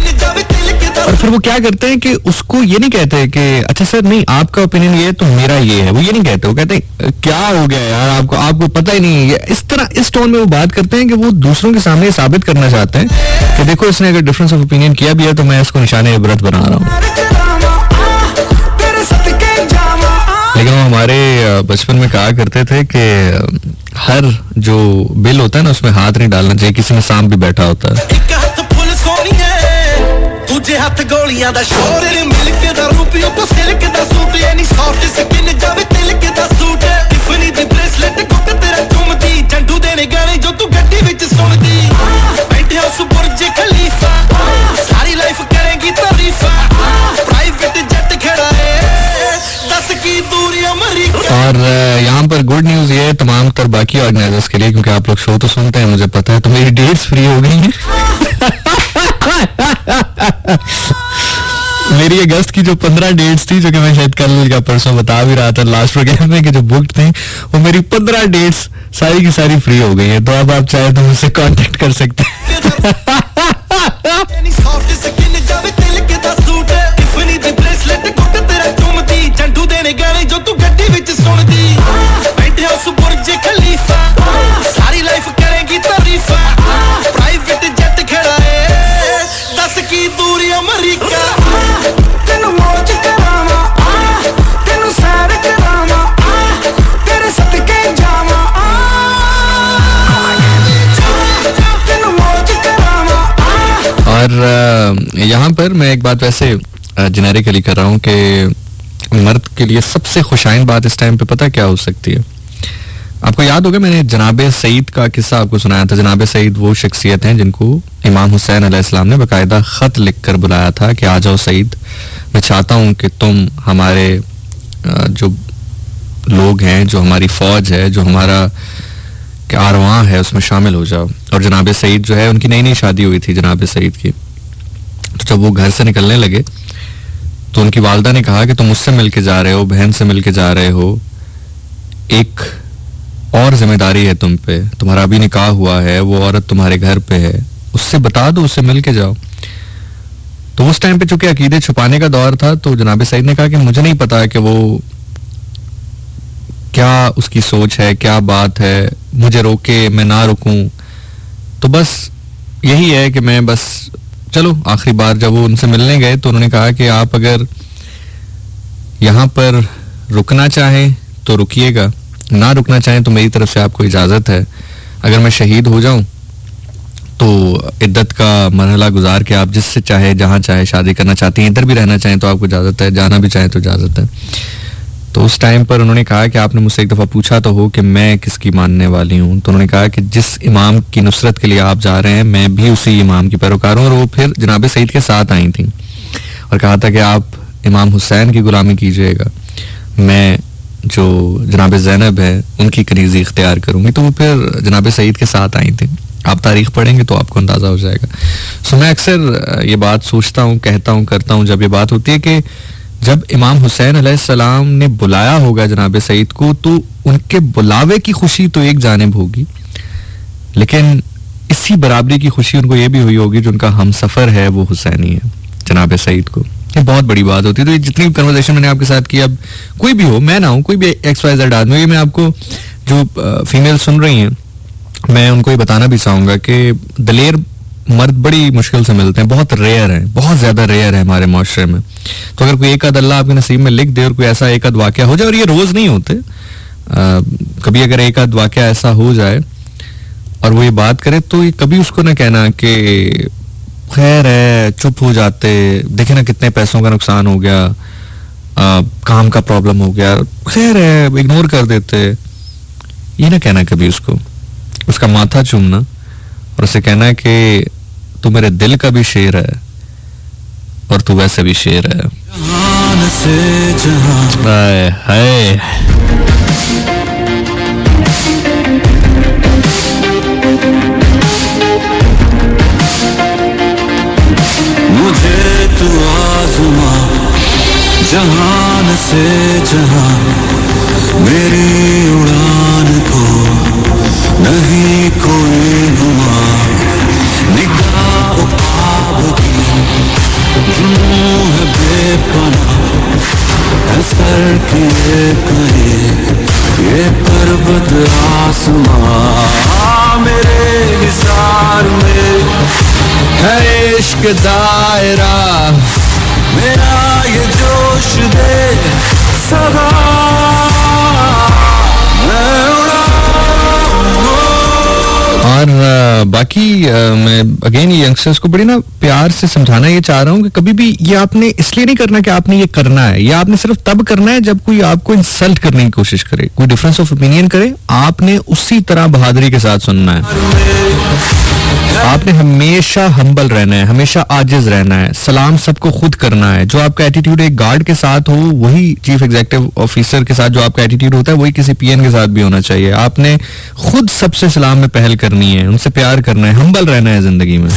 और फिर वो क्या करते हैं कि उसको ये नहीं कहते कि अच्छा सर नहीं आपका ओपिनियन ये है तो मेरा ये है, वो ये नहीं कहते, वो कहते हैं क्या हो गया यार आपको पता ही नहीं है। इस तरह इस टोन में वो बात करते हैं कि वो दूसरों के सामने साबित करना चाहते हैं कि देखो इसने अगर डिफरेंस ऑफ ओपिनियन किया भी है तो मैं इसको निशाने इबरत बना रहा हूँ। लेकिन वो हमारे बचपन में कहा करते थे कि हर जो बिल होता है ना उसमें हाथ नहीं डालना चाहिए, किसी में सांप भी बैठा होता है। ਦੂਜੇ ਹੱਥ ਗੋਲੀਆਂ ਦਾ ਸ਼ੋਰ ਨੀ ਮਿਲਕ ਦਾ ਰੂਪੀਓ ਕੋ ਸਿਲਕ ਦਾ ਸੂਟ ਐਨੀ ਸੌਫਟ ਸਕਿਨ ਜਾਵੇ ਤਿਲਕ ਦਾ ਸੂਟ ਟਿਫਨੀ ਦੀ ਬ੍ਰੇਸਲੇਟ ਕੁੱਟ ਤੇਰਾ ਚੁੰਮਦੀ ਜੰਡੂ ਦੇਣੇ ਗਾਣੇ ਜੋ ਤੂੰ ਗੱਡੀ ਵਿੱਚ ਸੁਣਦੀ ਬੈਠੇ ਹੋ ਸੁਬੁਰਜ ਖਲੀਫਾ ਸਾਰੀ ਲਾਈਫ ਕਰੇਗੀ ਤਾਰੀਫਾ ਪ੍ਰਾਈਵੇਟ ਜੈਟ ਖੜਾ ਏ ਦੱਸ ਕੀ ਦੂਰੀ अमेरिका। और यहाँ पर गुड न्यूज ये है तमाम तर बाकी ऑर्गेनाइजर्स के लिए, क्योंकि आप लोग शो तो सुनते हैं मुझे पता है, तो मेरी डेट्स फ्री हो गई हैं। मेरी अगस्त की जो 15 डेट्स थी, जो कि मैं शायद कल या परसों बता भी रहा था लास्ट प्रोग्राम में कि जो बुक्ड थी, वो मेरी 15 डेट्स सारी की सारी फ्री हो गई है। तो अब आप चाहे तो मुझसे कांटेक्ट कर सकते हैं। ਜੰਡੂ ਦੇਣੇ ਗਾਣੇ ਜੋ ਤੂੰ ਗੱਡੀ ਵਿੱਚ ਸੁਣਦੀ ਬੈਠੇ ਹੋ ਸੁਬੁਰਜ ਖਲੀਫਾ ਸਾਰੀ ਲਾਈਫ ਕਰੇਗੀ ਤਾਰੀਫਾ ਪ੍ਰਾਈਵੇਟ ਜੈਟ ਖੜਾ ਏ ਦੱਸ ਕੀ ਦੂਰੀ ਅਮਰੀਕਾ ਤੈਨੂੰ ਮੌਜ ਕਰਾਵਾਂ ਤੈਨੂੰ ਸੈਰ ਕਰਾਵਾਂ ਤੇਰੇ ਸਦਕੇ ਜਾਵਾਂ ਤੈਨੂੰ ਮੌਜ ਕਰਾਵਾਂ। और यहाँ पर मैं एक बात वैसे जेनेरिकली कर रहा हूँ कि मर्द के लिए सबसे खुशाइन बात इस टाइम पे पता क्या हो सकती है? आपको याद होगा मैंने जनाब सईद का किस्सा आपको सुनाया था। जनाब सईद वो शख्सियत हैं जिनको इमाम हुसैन अलैहिस्सलाम ने बाकायदा खत लिख कर बुलाया था कि आ जाओ सईद, मैं चाहता हूँ कि तुम हमारे जो लोग हैं, जो हमारी फौज है, जो हमारा कि आरवां है उसमें शामिल हो जाओ। और जनाब सईद जो है उनकी नई नई शादी हुई थी जनाब सईद की, तो जब वो घर से निकलने लगे तो उनकी वालदा ने कहा कि तुम मुझसे मिलके जा रहे हो, बहन से मिलके जा रहे हो, एक और जिम्मेदारी है तुम पे, तुम्हारा अभी निकाह हुआ है, वो औरत तुम्हारे घर पे है, उससे बता दो, उससे मिलके जाओ। तो उस टाइम पे चूंकि अकीदे छुपाने का दौर था, तो जनाब सईद ने कहा कि मुझे नहीं पता कि वो क्या उसकी सोच है, क्या बात है, मुझे रोके मैं ना रुकूं, तो बस यही है कि मैं बस चलो। आखिरी बार जब वो उनसे मिलने गए तो उन्होंने कहा कि आप अगर यहाँ पर रुकना चाहें तो रुकिएगा, ना रुकना चाहें तो मेरी तरफ से आपको इजाजत है। अगर मैं शहीद हो जाऊं तो इद्दत का मरहला गुजार के आप जिससे चाहे जहां चाहे शादी करना चाहती हैं, इधर भी रहना चाहें तो आपको इजाजत है, जाना भी चाहें तो इजाजत है। तो उस टाइम पर उन्होंने कहा कि आपने मुझसे एक दफा पूछा तो हो कि मैं किसकी मानने वाली हूं, तो उन्होंने कहा कि जिस इमाम की नुसरत के लिए आप जा रहे हैं मैं भी उसी इमाम की पैरोकार हूं। और वो फिर जनाब सईद के साथ आई थी और कहा था कि आप इमाम हुसैन की गुलामी कीजिएगा, मैं जो जनाब ज़ैनब है उनकी कनीज़ी इख्तियार करूंगी। तो वो फिर जनाब सईद के साथ आई थी। आप तारीख पढ़ेंगे तो आपको अंदाजा हो जाएगा। सो मैं अक्सर ये बात सोचता हूँ, कहता हूँ, करता हूँ जब ये बात होती है कि जब इमाम हुसैन अलैहिस्सलाम ने बुलाया होगा जनाब सईद को, तो उनके बुलावे की खुशी तो एक जानिब होगी, लेकिन इसी बराबरी की खुशी उनको ये भी हुई होगी जो उनका हमसफर है वो हुसैनी है जनाब सईद को। ये बहुत बड़ी बात होती है। तो ये जितनी कन्वर्सेशन मैंने आपके साथ की, अब कोई भी हो, मैं ना हूं, कोई भी XYZ आदमी, ये मैं आपको जो फीमेल सुन रही हैं मैं उनको ये बताना भी चाहूंगा कि दलेर मर्द बड़ी मुश्किल से मिलते हैं, बहुत रेयर है, बहुत ज्यादा रेयर है हमारे माशरे में। तो अगर कोई एक आध अल्लाह आपके नसीब में लिख दे और कोई ऐसा एक आध वाकया हो जाए, और ये रोज नहीं होते, कभी अगर एक आध वाकया ऐसा हो जाए और वो ये बात करे तो ये कभी उसको ना कहना कि खैर है, चुप हो जाते, देखे ना कितने पैसों का नुकसान हो गया, काम का प्रॉब्लम हो गया, खैर है, इग्नोर कर देते, ये ना कहना कभी उसको। उसका माथा चूमना और उसे कहना कि तू मेरे दिल का भी शेर है और तू वैसे भी शेर है। जहान से जहान हाय मुझे तू आज़मा जहान से जहान, मेरी उड़ान को नहीं कोई हुआ, निगाह ख्वाब की जुनून है बेपनाह, है सर किए कहीं ये पर्वत आसमां, मेरे निसार में है इश्क दायरा, मेरा ये जोश दे सदा और बाकी मैं अगेन ये यंगस्टर्स को बड़ी ना प्यार से समझाना ये चाह रहा हूँ कि कभी भी ये आपने इसलिए नहीं करना कि आपने ये करना है, ये आपने सिर्फ तब करना है जब कोई आपको इंसल्ट करने की कोशिश करे, कोई डिफरेंस ऑफ ओपिनियन करे, आपने उसी तरह बहादुरी के साथ सुनना है। आपने हमेशा हम्बल रहना है, हमेशा आजिज रहना है, सलाम सबको खुद करना है। जो आपका एटीट्यूड एक गार्ड के साथ हो वही चीफ एग्जीक्यूटिव ऑफिसर के साथ जो आपका एटीट्यूड होता है वही किसी पीएन के साथ भी होना चाहिए। आपने खुद सबसे सलाम में पहल करनी है, उनसे प्यार करना है, हम्बल रहना है जिंदगी में।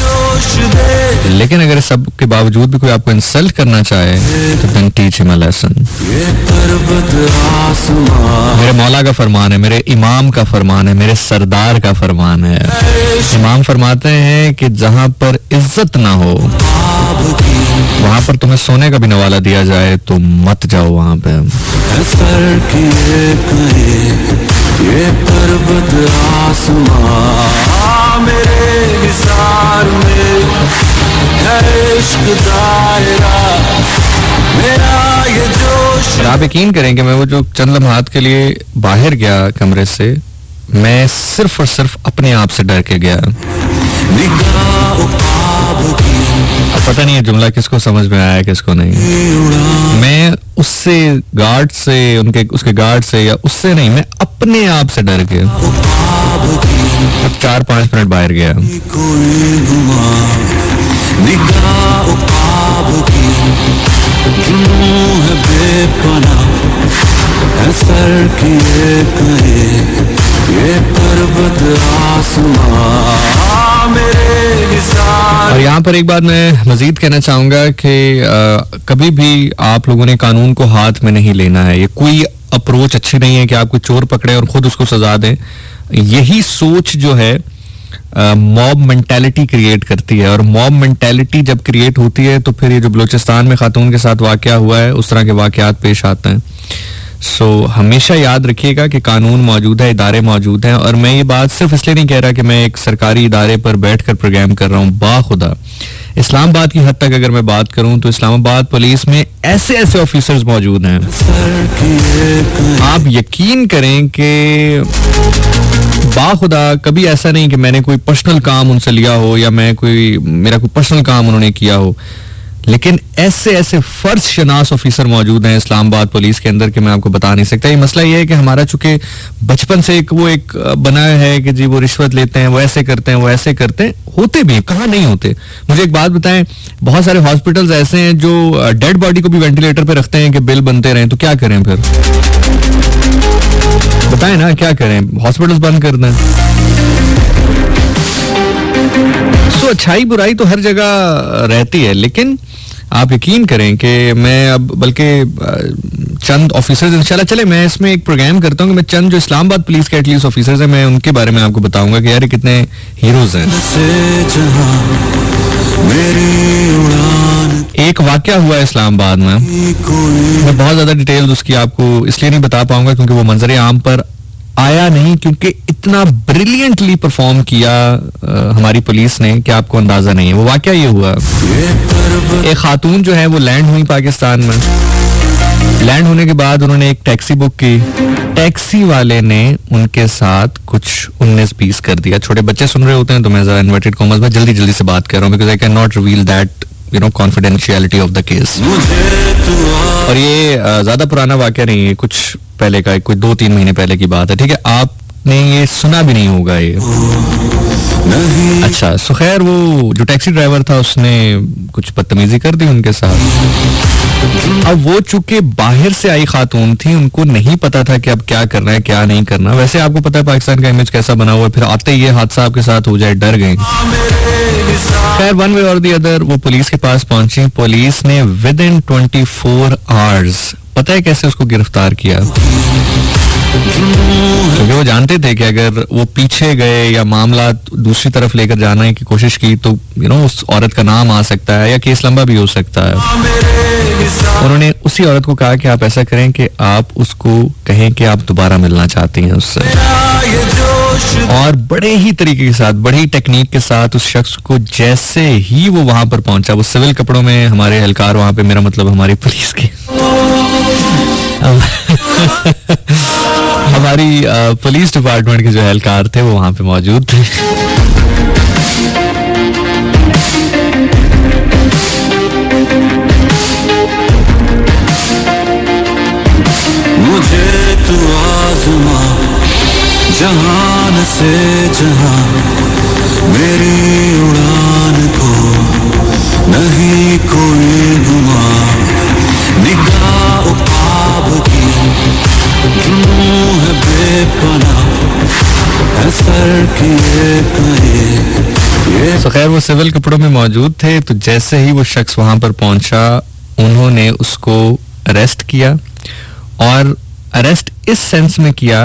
लेकिन अगर सब के बावजूद भी कोई आपको इंसल्ट करना चाहे तो then teach him a lesson. मेरे मौला का फरमान है, मेरे इमाम का फरमान है, मेरे सरदार का फरमान है। इमाम फरमाते हैं कि जहां पर इज्जत ना हो वहां पर तुम्हें सोने का भी नवाला दिया जाए तो मत जाओ वहां पे। ये पर्वत आसमां, मेरे निसार में है इश्क दायरा, मेरा ये जोश। आप यकीन करेंगे मैं वो जो चंद लम्हात के लिए बाहर गया कमरे से, मैं सिर्फ और सिर्फ अपने आप से डर के गया। अब पता नहीं है जुमला किसको समझ में आया किसको नहीं। मैं उससे गार्ड से उसके गार्ड से या उससे नहीं, मैं अपने आप से डर गया। अब 4-5 मिनट बाहर गया। सर किए कहे ये पर्वत यहाँ पर एक बात मैं मजीद कहना चाहूंगा कि कभी भी आप लोगों ने कानून को हाथ में नहीं लेना है. ये कोई अप्रोच अच्छी नहीं है कि आप कोई चोर पकड़े और खुद उसको सजा दें. यही सोच जो है मॉब मेंटालिटी क्रिएट करती है, और मॉब मेंटालिटी जब क्रिएट होती है तो फिर ये जो बलूचिस्तान में खातून के साथ वाकया हुआ है उस तरह के वाकयात पेश आते हैं. सो हमेशा याद रखिएगा कि कानून मौजूद है, इदारे मौजूद हैं. और मैं ये बात सिर्फ इसलिए नहीं कह रहा कि मैं एक सरकारी इदारे पर बैठकर प्रोग्राम कर रहा हूँ. बाखुदा इस्लामाबाद की हद तक अगर मैं बात करूं तो इस्लामाबाद पुलिस में ऐसे ऐसे ऑफिसर्स मौजूद हैं, आप यकीन करें कि बाखुदा कभी ऐसा नहीं कि मैंने कोई पर्सनल काम उनसे लिया हो या मेरा कोई पर्सनल काम उन्होंने किया हो, लेकिन ऐसे ऐसे फर्ज शनास ऑफिसर मौजूद हैं इस्लामाबाद पुलिस के अंदर कि मैं आपको बता नहीं सकता. ये मसला ये है कि हमारा चूंकि बचपन से एक बना है कि जी वो रिश्वत लेते हैं, वो ऐसे करते हैं, वो ऐसे करते हैं. होते भी कहाँ नहीं होते. मुझे एक बात बताएं, बहुत सारे हॉस्पिटल्स ऐसे हैं जो डेड बॉडी को भी वेंटिलेटर पे रखते हैं कि बिल बनते रहें. तो क्या करें फिर, बताएं ना, क्या करें, हॉस्पिटल्स बंद कर दें. सो अच्छाई बुराई तो हर जगह रहती है, लेकिन आप यकीन करें कि मैं अब बल्कि चंद ऑफिसर्स इंशाल्लाह, चले मैं इसमें एक प्रोग्राम करता हूं कि मैं चंद जो इस्लामाबाद पुलिस के एटलीस्ट ऑफिसर्स हैं मैं उनके बारे में आपको बताऊंगा कि यार कितने हीरोज हैं. एक वाकया हुआ है इस्लामाबाद में, मैं बहुत ज्यादा डिटेल उसकी आपको इसलिए नहीं बता पाऊंगा क्योंकि वो मंजर आम पर आया नहीं, क्योंकि इतना ब्रिलियंटली परफॉर्म किया हमारी पुलिस ने कि आपको अंदाजा नहीं है. वो वाकया ये हुआ, एक खातून जो है वो लैंड हुई पाकिस्तान में. लैंड होने के बाद उन्होंने एक टैक्सी बुक की. टैक्सी वाले ने उनके साथ कुछ 19-20 कर दिया. छोटे बच्चे सुन रहे होते हैं तो मैं जरा इन्वर्टेड कॉमर्स में जल्दी से बात कर रहा हूँ because I can not reveal that confidentiality of the case. और ये ज्यादा पुराना वाकया नहीं है, कुछ पहले का, कोई 2-3 महीने पहले की बात है. ठीक है, आपने ये सुना भी नहीं होगा ये. अच्छा, सो खैर वो जो टैक्सी ड्राइवर था उसने कुछ बदतमीजी कर दी उनके साथ. अब वो चूंकि बाहर से आई खातून थी, उनको नहीं पता था कि अब क्या करना है क्या नहीं करना. वैसे आपको पता है पाकिस्तान का इमेज कैसा बना हुआ है, फिर आते ही ये हादसा आपके साथ हो जाए, डर गए. खैर वन वे और दी अदर वो पुलिस के पास पहुंची. पुलिस ने विद इन 24 आवर्स पता है कैसे उसको गिरफ्तार किया, क्योंकि वो जानते थे कि अगर वो पीछे गए या मामला दूसरी तरफ लेकर जाने की कोशिश की तो उस औरत का नाम आ सकता है या केस लंबा भी हो सकता है. उन्होंने उसी औरत को कहा कि आप ऐसा करें कि आप उसको कहें कि आप दोबारा मिलना चाहती हैं उससे, और बड़े ही तरीके के साथ, बड़ी टेक्निक के साथ उस शख्स को जैसे ही वो वहां पर पहुंचा, वो सिविल कपड़ों में, हमारे एहलकार वहां पे, मेरा मतलब हमारी पुलिस के हमारी पुलिस डिपार्टमेंट के जो एहलकार थे वो वहां पे मौजूद थे. मुझे तू आज़मा जहान से जहां, मेरी उड़ान को नहीं कोई गुमा. निगाह ख्वाब की जुनून है बेपनाह, असर किए कहे. तो खैर वो सिविल कपड़ों में मौजूद थे, तो जैसे ही वो शख्स वहां पर पहुंचा उन्होंने उसको अरेस्ट किया. और अरेस्ट इस सेंस में किया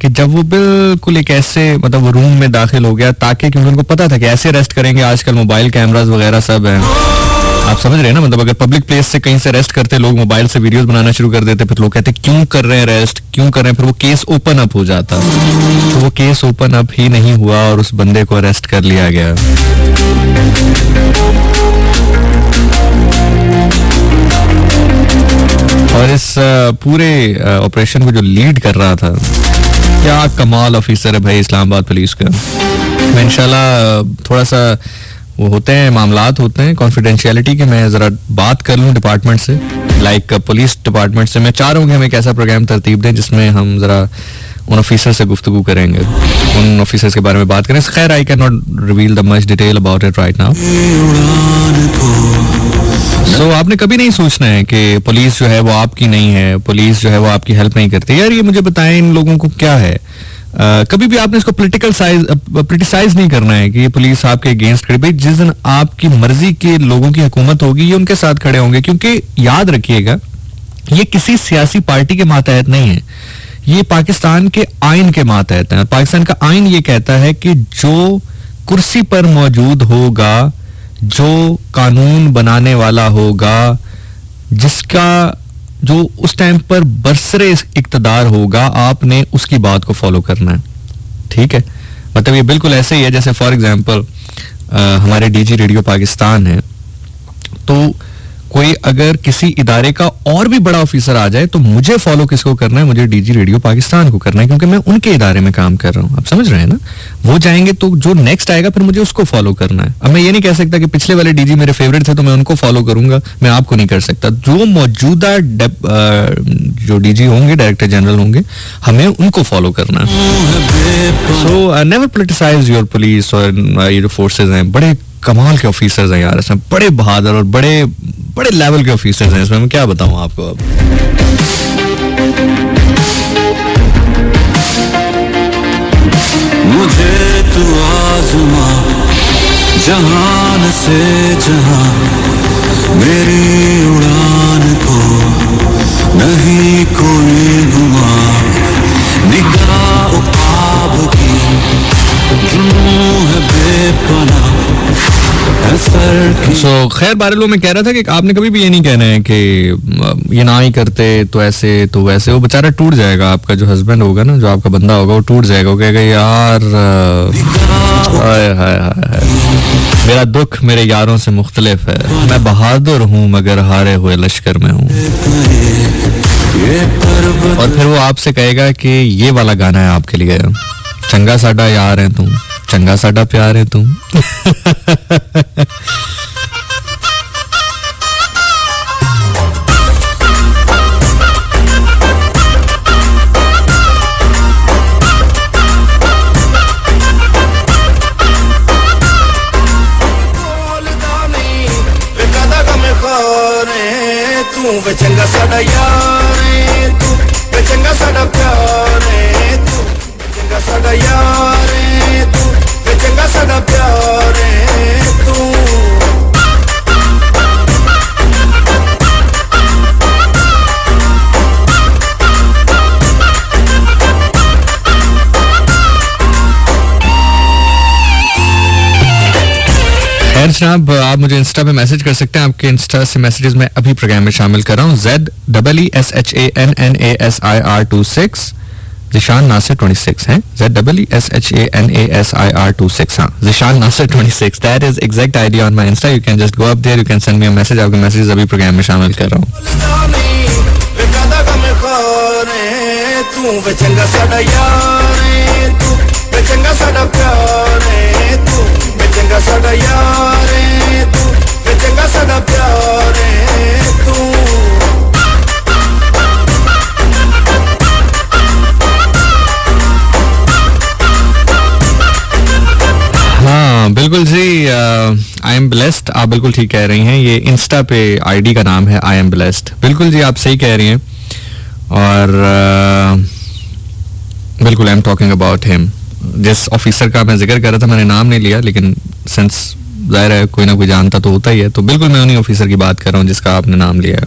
कि जब वो बिल्कुल एक ऐसे मतलब वो रूम में दाखिल हो गया, ताकि क्योंकि उनको पता था कि ऐसे अरेस्ट करेंगे, आजकल मोबाइल कैमरास वगैरह सब हैं, आप समझ रहे हैं ना. मतलब अगर पब्लिक प्लेस से कहीं से अरेस्ट करते लोग, मोबाइल से वीडियोस बनाना शुरू कर देते, फिर लोग कहते क्यों कर रहे हैं अरेस्ट, क्यों कर रहे हैं, फिर वो केस ओपन अप हो जाता. तो वो केस ओपन अप ही नहीं हुआ और उस बंदे को अरेस्ट कर लिया गया. और इस पूरे ऑपरेशन को जो लीड कर रहा था, क्या कमाल ऑफिसर है भाई इस्लामाबाद पुलिस का. मैं इंशाल्लाह थोड़ा सा वो होते हैं मामलात होते हैं कॉन्फिडेंशियलिटी के, मैं जरा बात कर लूं डिपार्टमेंट से, लाइक पुलिस डिपार्टमेंट से. मैं चाह रहा हूँ कि हम एक ऐसा प्रोग्राम तरतीब दें जिसमें हम जरा उन ऑफिसर से गुफ्तगू करेंगे, उन ऑफिसर्स के बारे में बात करें. खैर I can not reveal the much detail about it right now. So आपने कभी नहीं सोचना है कि पुलिस जो है वो आपकी नहीं है, पुलिस जो है वो आपकी हेल्प नहीं करती. यार ये मुझे बताएं इन लोगों को क्या है, कभी भी आपने इसको क्रिटिसाइज नहीं करना है कि ये पुलिस आपके अगेंस्ट खड़ी। भाई जिस दिन आपकी मर्जी के लोगों की हुकूमत होगी ये उनके साथ खड़े होंगे, क्योंकि याद रखिएगा ये किसी सियासी पार्टी के मातहत नहीं है, ये पाकिस्तान के आइन के मातहत है। पाकिस्तान का आइन ये कहता है कि जो कुर्सी पर मौजूद होगा, जो कानून बनाने वाला होगा, जिसका जो उस टाइम पर बरसरे इक्तदार होगा, आपने उसकी बात को फॉलो करना है। ठीक है, मतलब ये बिल्कुल ऐसे ही है जैसे फॉर एग्जांपल हमारे डीजी रेडियो पाकिस्तान है, तो कोई अगर किसी इदारे का और भी बड़ा ऑफिसर आ जाए तो मुझे फॉलो किसको करना है? मुझे डीजी रेडियो पाकिस्तान को करना है, क्योंकि मैं उनके इदारे में काम कर रहा हूं। आप समझ रहे हैं ना? वो जाएंगे तो जो नेक्स्ट आएगा फिर मुझे उसको फॉलो करना है। अब मैं ये नहीं कह सकता कि पिछले वाले डीजी मेरे फेवरेट थे तो मैं उनको फॉलो करूंगा, मैं आपको नहीं कर सकता। जो मौजूदा जो डीजी होंगे, डायरेक्टर जनरल होंगे, हमें उनको फॉलो करना है। So never politicise your police और ये जो फोर्सेज हैं, बड़े कमाल के ऑफिसर्स हैं यार इसमें, बड़े बहादुर और बड़े बड़े लेवल के ऑफिसर्स हैं इसमें। मैं क्या बताऊं आपको अब। मुझे तू आज़मा जहान से जहां, मेरी उड़ान को नहीं कोई गुमा, निगाह ख्वाब की जुनून है बेपनाह। सो खैर बारलो में कह रहा था कि आपने कभी भी ये नहीं कहना है कि ये ना ही करते तो ऐसे तो वैसे। वो बेचारा टूट जाएगा, आपका जो हस्बैंड होगा ना, जो आपका बंदा होगा, वो टूट जाएगा। वो कहेगा यार हाय हाय हाय, मेरा दुख मेरे यारों से मुख्तलिफ है, मैं बहादुर हूँ मगर हारे हुए लश्कर में हूँ। और फिर वो आपसे कहेगा कि ये वाला गाना है आपके लिए, चंगा साडा यार है तू, चंगा साडा प्यार है तू। वे चंगा साडा यार है तू, वे चंगा साडा प्यार है तू, वे चंगा साडा यार है तू, वे चंगा साडा प्यार है तू। खैर जनाब, आप मुझे इंस्टा पे मैसेज कर सकते हैं। आपके इंस्टा से मैसेजेस मैं अभी प्रोग्राम में शामिल कर रहा हूँ। ZEESHANNASIR26 ज़िशान नासिर 26 है। ZEESHANNASIR26, हाँ, Zeeshan Nasir 26। That is exact ID on my insta. You can just go up there, you can send me a message. आपके मैसेजेस अभी प्रोग्राम में शामिल कर रहा हूँ। चंगा साडा यार है तू, वे चंगा साडा प्यार है तू। हाँ बिल्कुल जी, आई एम ब्लेस्ड। आप बिल्कुल ठीक कह रही हैं। ये इंस्टा पे आईडी का नाम है आई एम ब्लेस्ड। बिल्कुल जी, आप सही कह रही हैं। और बिल्कुल I am talking about him. जिस ऑफिसर का मैं जिक्र कर रहा था, मैंने नाम नहीं लिया, लेकिन सिंस जाहिर है कोई ना कोई जानता तो होता ही है, तो बिल्कुल मैं उन्हीं ऑफिसर की बात कर रहा हूँ जिसका आपने नाम लिया है।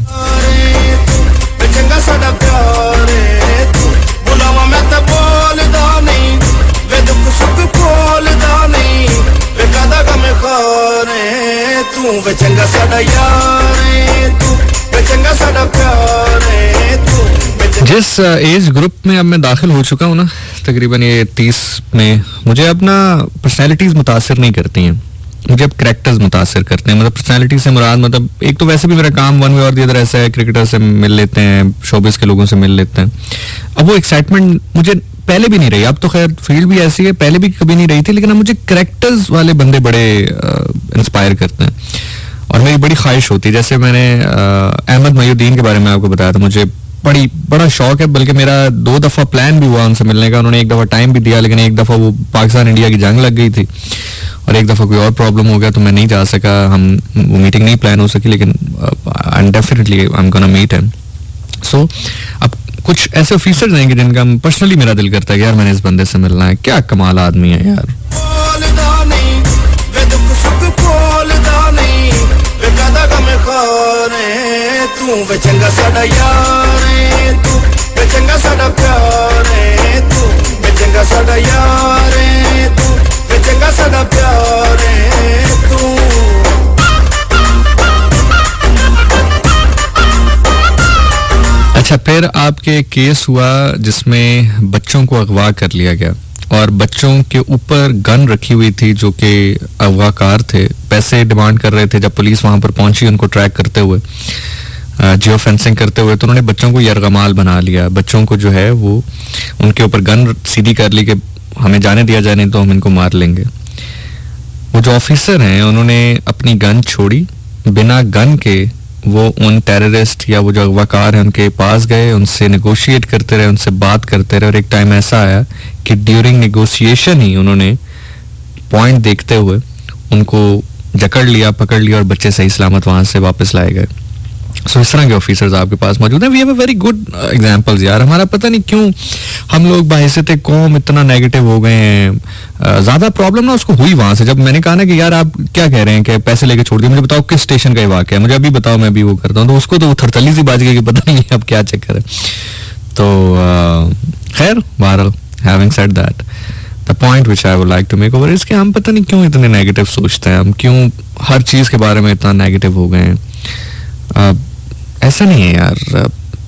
जिस एज ग्रुप में अब मैं दाखिल हो चुका हूँ ना, तकरीबन ये 30 में, मुझे अब ना पर्सनैलिटीज मुतासिर नहीं करती हैं, मुझे अब करैक्टर्स मुतासिर करते हैं। मतलब पर्सनैलिटी से मुराद, मतलब एक तो वैसे भी मेरा काम वन वे और दी अदर ऐसा है, क्रिकेटर से मिल लेते हैं, शोबिस के लोगों से मिल लेते हैं। अब वो एक्साइटमेंट मुझे पहले भी नहीं रही, अब तो खैर फील्ड भी ऐसी है, पहले भी कभी नहीं रही थी, लेकिन अब मुझे करैक्टर्स वाले बंदे बड़े इंस्पायर करते हैं और मेरी बड़ी ख्वाहिश होती है। जैसे मैंने अहमद मयूद्दीन के बारे में आपको बताया था, मुझे बड़ा शौक है, बल्कि मेरा 2 दफा प्लान भी हुआ उनसे मिलने का। उन्होंने 1 दफा टाइम भी दिया, लेकिन 1 दफा वो पाकिस्तान इंडिया की जंग लग गई थी और 1 दफा कोई और प्रॉब्लम हो गया तो मैं नहीं जा सका, वो मीटिंग नहीं प्लान हो सकी, लेकिन definitely I am gonna meet him. So अब कुछ ऐसे ऑफिसर्स हैं कि जिनका पर्सनली मेरा दिल करता है कि यार मैंने इस बंदे से मिलना है, क्या कमाल आदमी है यार। तू चंगा साडा यार है, तू चंगा साडा प्यार है, तू चंगा साडा यार है, तू चंगा साडा प्यार है तू। अच्छा, फिर आपके केस हुआ जिसमें बच्चों को अगवा कर लिया गया और बच्चों के ऊपर गन रखी हुई थी जो कि अगवाकार थे, पैसे डिमांड कर रहे थे। जब पुलिस वहां पर पहुंची उनको ट्रैक करते हुए, जियो फेंसिंग करते हुए, तो उन्होंने बच्चों को यरगमाल बना लिया। बच्चों को जो है वो उनके ऊपर गन सीधी कर ली कि हमें जाने दिया जाए नहीं तो हम इनको मार लेंगे। वो जो ऑफिसर हैं उन्होंने अपनी गन छोड़ी, बिना गन के वो उन टेररिस्ट या वो जो अगवाकार हैं उनके पास गए, उनसे नेगोशिएट करते रहे, उनसे बात करते रहे और एक टाइम ऐसा आया कि ड्यूरिंग नेगोशिएशन ही उन्होंने पॉइंट देखते हुए उनको जकड़ लिया, पकड़ लिया और बच्चे सही सलामत वहां से वापस लाए गए। सो इस तरह के ऑफिसर्स आपके पास मौजूद हैं। We have a very good examples यार। हमारा पता नहीं क्यों हम लोग बाहिसत कौम इतना नेगेटिव हो गए हैं। ज्यादा प्रॉब्लम ना उसको हुई वहां से, जब मैंने कहा ना कि यार आप क्या कह रहे हैं कि पैसे लेके छोड़ दिए, मुझे बताओ किस स्टेशन का ये वाक़या है, मुझे अभी बताओ, मैं भी वो करता हूँ। तो उसको तो थरथली सी बात की पता नहीं अब क्या चक्कर है। तो खैर, बहरहाल, having said that, the point which I would like to make over is कि हम पता नहीं क्यों इतने नेगेटिव सोचते हैं, हम क्यों हर चीज के बारे में इतना नेगेटिव हो गए हैं। ऐसा नहीं है यार।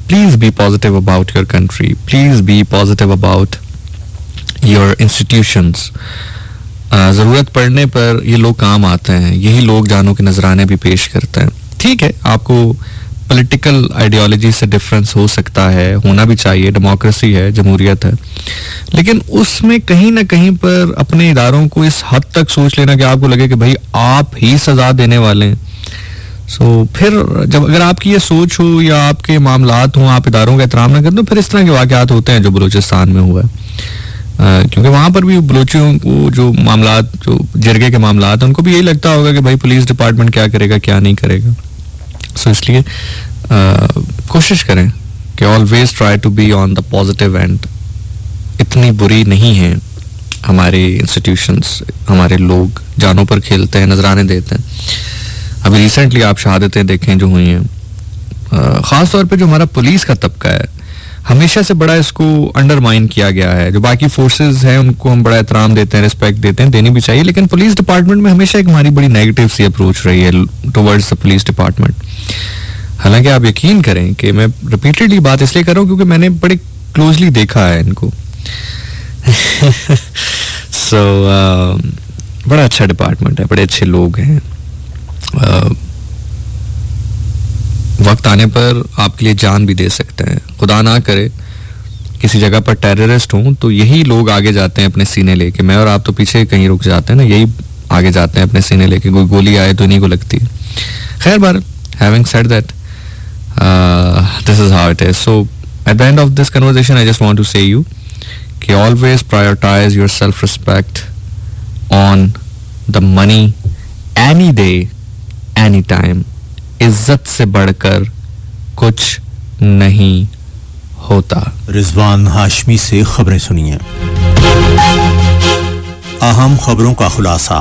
Please be positive about your country, please be positive about your institutions. जरूरत पड़ने पर ये लोग काम आते हैं, यही लोग जानों के नजराने भी पेश करते हैं। ठीक है, आपको पॉलिटिकल आइडियोलॉजी से डिफरेंस हो सकता है, होना भी चाहिए, डेमोक्रेसी है, जमहूरियत है, लेकिन उसमें कहीं ना कहीं पर अपने इदारों को इस हद तक सोच लेना कि आपको लगे कि भाई आप ही सजा देने वाले हैं। फिर जब अगर आपकी ये सोच हो या आपके मामलात हो, आप इदारों का एहतराम ना करें, तो फिर इस तरह के वाक़यात होते हैं जो बलूचिस्तान में हुआ है। क्योंकि वहां पर भी बलूचियों को जो मामलात, जो जिरगे के मामलात, उनको भी यही लगता होगा कि भाई पुलिस डिपार्टमेंट क्या करेगा क्या नहीं करेगा। इसलिए कोशिश करें कि always try to be on the positive end. इतनी बुरी नहीं है हमारे इंस्टीट्यूशंस, हमारे लोग जानों पर खेलते हैं, नजराने देते हैं। अभी रिसेंटली आप शहादतें देखें जो हुई हैं, खास तौर पे जो हमारा पुलिस का तबका है, हमेशा से बड़ा इसको अंडरमाइन किया गया है। जो बाकी फोर्सेस हैं उनको हम बड़ा एहतराम देते हैं, रिस्पेक्ट देते हैं, देनी भी चाहिए, लेकिन पुलिस डिपार्टमेंट में हमेशा एक हमारी बड़ी नेगेटिव सी अप्रोच रही है टुवर्ड्स द पुलिस डिपार्टमेंट। हालांकि आप यकीन करें कि मैं रिपीटेडली बात इसलिए कर रहा हूं क्योंकि मैंने बड़े क्लोजली देखा है इनको। बड़ा अच्छा डिपार्टमेंट है, बड़े अच्छे लोग हैं। वक्त आने पर आपके लिए जान भी दे सकते हैं। खुदा ना करे किसी जगह पर टेररिस्ट हों तो यही लोग आगे जाते हैं अपने सीने लेके। मैं और आप तो पीछे कहीं रुक जाते हैं ना, यही आगे जाते हैं अपने सीने लेके। कोई गोली आए तो इन्हीं को लगती है। खैर बार, having said that, this is how it is. So at the end of this conversation I just want to say you कि always prioritise your self respect on the money any day any time. इज्जत से बढ़कर कुछ नहीं होता। रिजवान हाशमी से खबरें सुनिए। अहम खबरों का खुलासा।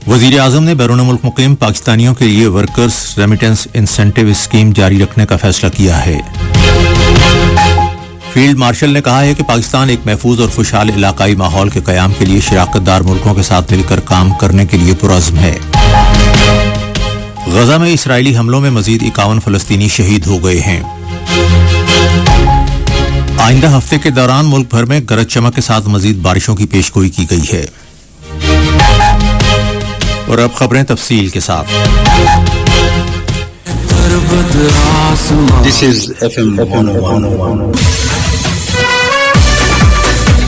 वजीर आजम ने बैरून मुल्क मुकीम पाकिस्तानियों के लिए वर्कर्स रेमिटेंस इंसेंटिव स्कीम जारी रखने का फैसला किया है। फील्ड मार्शल ने कहा है कि पाकिस्तान एक महफूज और खुशहाल इलाकाई माहौल के कयाम के लिए शराकतदार मुल्कों के साथ मिलकर काम करने के लिए पुरअज़्म है। गजा में इसराइली हमलों में मजीद 51 फलस्तीनी शहीद हो गए हैं। आइंदा हफ्ते के दौरान मुल्क भर में गरज चमक के साथ मजीद बारिशों की पेशगोई की गई है। और अब खबरें तफसील के साथ। This is FM 101.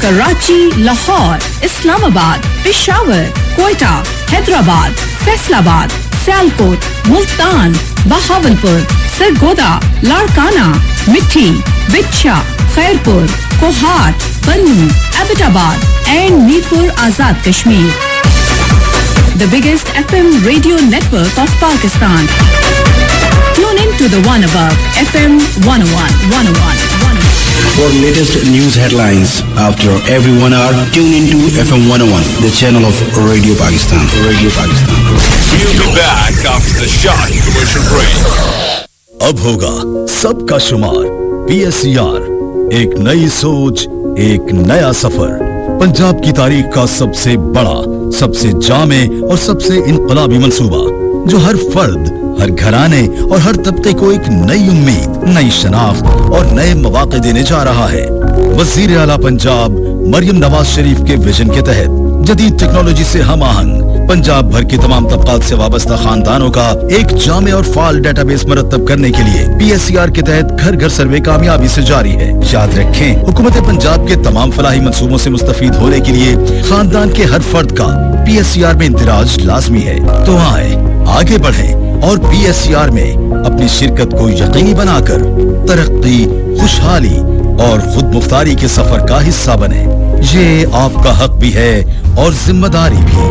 Karachi, Lahore, Islamabad, Peshawar, Quetta, Hyderabad, Faisalabad, Sialkot, Multan, Bahawalpur, Sargodha, Larkana, मिठी, बिच्छा, खैरपुर, कोहाट, बन्नू, Abbottabad and Mirpur Azad Kashmir. The biggest FM radio network of Pakistan. Tune in to the one above FM 101. For latest news headlines after every 1 hour, tune into FM 101, the channel of Radio Pakistan. Radio Pakistan. We'll be back after the short commercial break. अब होगा सबका शुमार PSER, एक नई सोच, एक नया सफर। पंजाब की तारीख का सबसे बड़ा, सबसे जामे और सबसे इनकलाबी मंसूबा, जो हर फर्द, हर घराने और हर तबके को एक नई उम्मीद, नई शनाख्त और नए मौके देने जा रहा है। वजीर आला पंजाब मरियम नवाज शरीफ के विजन के तहत जदीद टेक्नोलॉजी से हम आहंग पंजाब भर के तमाम तबकात से वाबस्ता खानदानों का एक जामे और फाल डेटाबेस मरतब करने के लिए PSER के तहत घर घर सर्वे कामयाबी से जारी है। याद रखें, हुकूमत पंजाब के तमाम फलाही मंसूबों से मुस्तफीद होने के लिए खानदान के हर फर्द का PSER में इंदिराज लाजमी है। तो आए, आगे बढ़ें और PSER में अपनी शिरकत को यकीनी बनाकर तरक्की, खुशहाली और खुद मुख्तारी के सफर का हिस्सा बने। ये आपका हक भी है और जिम्मेदारी भी।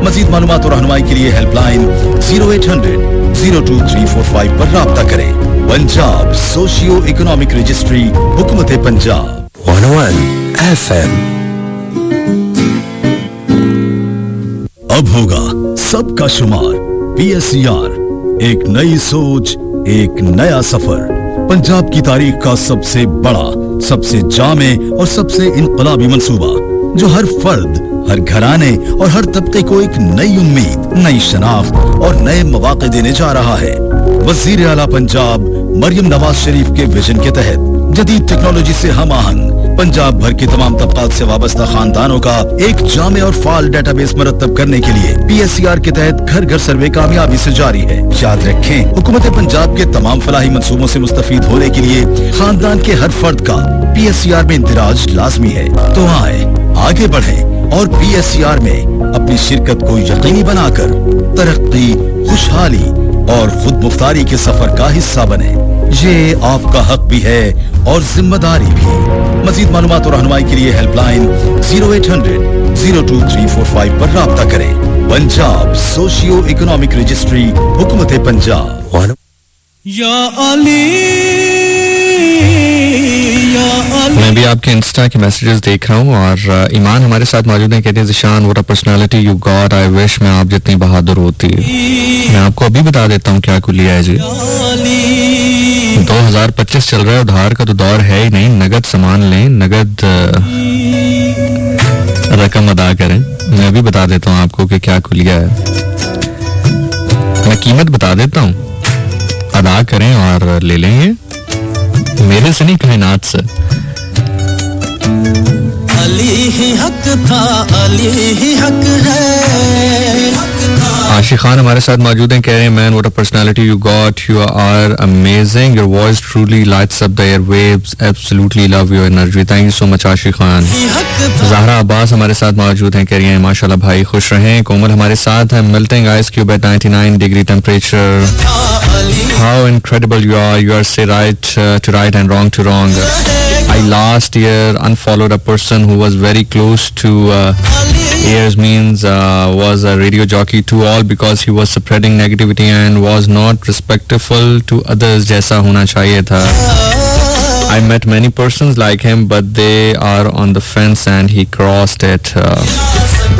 मजीद मालूमात और रहनुमाई के लिए हेल्पलाइन 0800 02345 पर राब्ता करें। पंजाब सोशियो इकोनॉमिक रजिस्ट्री, हुकूमत पंजाब। 101 FM। अब होगा सबका शुमार PSER, एक नई सोच, एक नया सफर। पंजाब की तारीख का सबसे बड़ा, सबसे जामे और सबसे इनकलाबी मंसूबा, जो हर फर्द, हर घराने और हर तबके को एक नई उम्मीद, नई शनाख्त और नए मौके देने जा रहा है। वजीर आला पंजाब मरियम नवाज शरीफ के विजन के तहत जदीद टेक्नोलॉजी से हम आहंग पंजाब भर के तमाम तबकात से वाबस्ता खानदानों का एक जामे और फाल डेटाबेस मरतब करने के लिए PSER के तहत घर घर सर्वे कामयाबी से जारी है। याद रखें, हुकूमत पंजाब के तमाम फलाही मंसूबों से मुस्तफीद होने के लिए खानदान के हर फर्द का PSER में इंदिराज लाजमी है। तो आए, आगे बढ़ें और PSER में अपनी शिरकत को यकीनी बनाकर तरक्की, खुशहाली और खुद मुख्तारी के सफर का हिस्सा बने। ये आपका हक भी है और जिम्मेदारी भी। मजीद मालूमात और रहनुमाई के लिए हेल्पलाइन 0800 02345 पर राब्ता करें। पंजाब सोशियो इकोनॉमिक रजिस्ट्री, हुकूमत पंजाब। मैं भी आपके इंस्टा के मैसेजेस देख रहा हूँ और ईमान हमारे साथ मौजूद हैं। कहते हैं Zeeshan, what a personality you got, I wish मैं आप जितनी बहादुर होती। मैं आपको अभी बता देता हूँ क्या कुलिया है जी। 2025 चल रहा है, उधार का तो दौर है ही नहीं। नगद सामान लें, नगद रकम अदा करें। मैं अभी बता देता हूँ आपको कि क्या कुलिया है। मैं कीमत बता देता हूँ, अदा करें और ले लेंगे। मेरे से नहीं, कायनात से। अली ही हक था, अली ही हक है। आशिक खान हमारे साथ मौजूद हैं। कह रहे हैं, man what a personality you got, you are amazing, your voice truly lights up the airwaves, absolutely love your energy. Thank you so much Aashiq Khan. Zahra Abbas हमारे साथ मौजूद हैं। कह रही हैं, माशाल्लाह भाई खुश रहें। कोमल हमारे साथ हैं। Melting ice cube at 99 degree temperature. How incredible you are say right to right and wrong to wrong. I last year unfollowed a person who was very close to Ayers means was a radio jockey to all because he was spreading negativity and was not respectful to others जैसा होना चाहिए था. I met many persons like him but they are on the fence and he crossed it.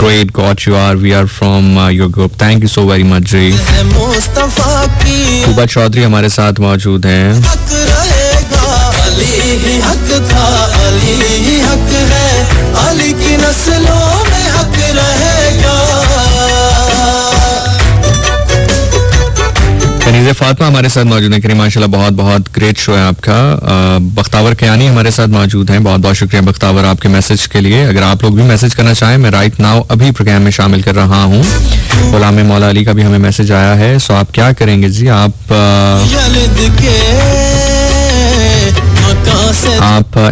Great, got you are. We are from your group. Thank you so very much जी. तुबा चौधरी हमारे साथ मौजूद हैं. अली ही हक था, अली ही हक है, अली की नस्लों में हक रहेगा. कनीज़े फातिमा हमारे साथ मौजूद हैं. करीम माशाल्लाह बहुत बहुत ग्रेट शो है आपका. बख्तावर कयानी हमारे साथ मौजूद हैं. बहुत बहुत शुक्रिया बख्तावर आपके मैसेज के लिए. अगर आप लोग भी मैसेज करना चाहें, मैं राइट नाउ अभी प्रोग्राम में शामिल कर रहा हूँ. गुलाम मौला अली का भी हमें मैसेज आया है. सो आप क्या करेंगे जी, आप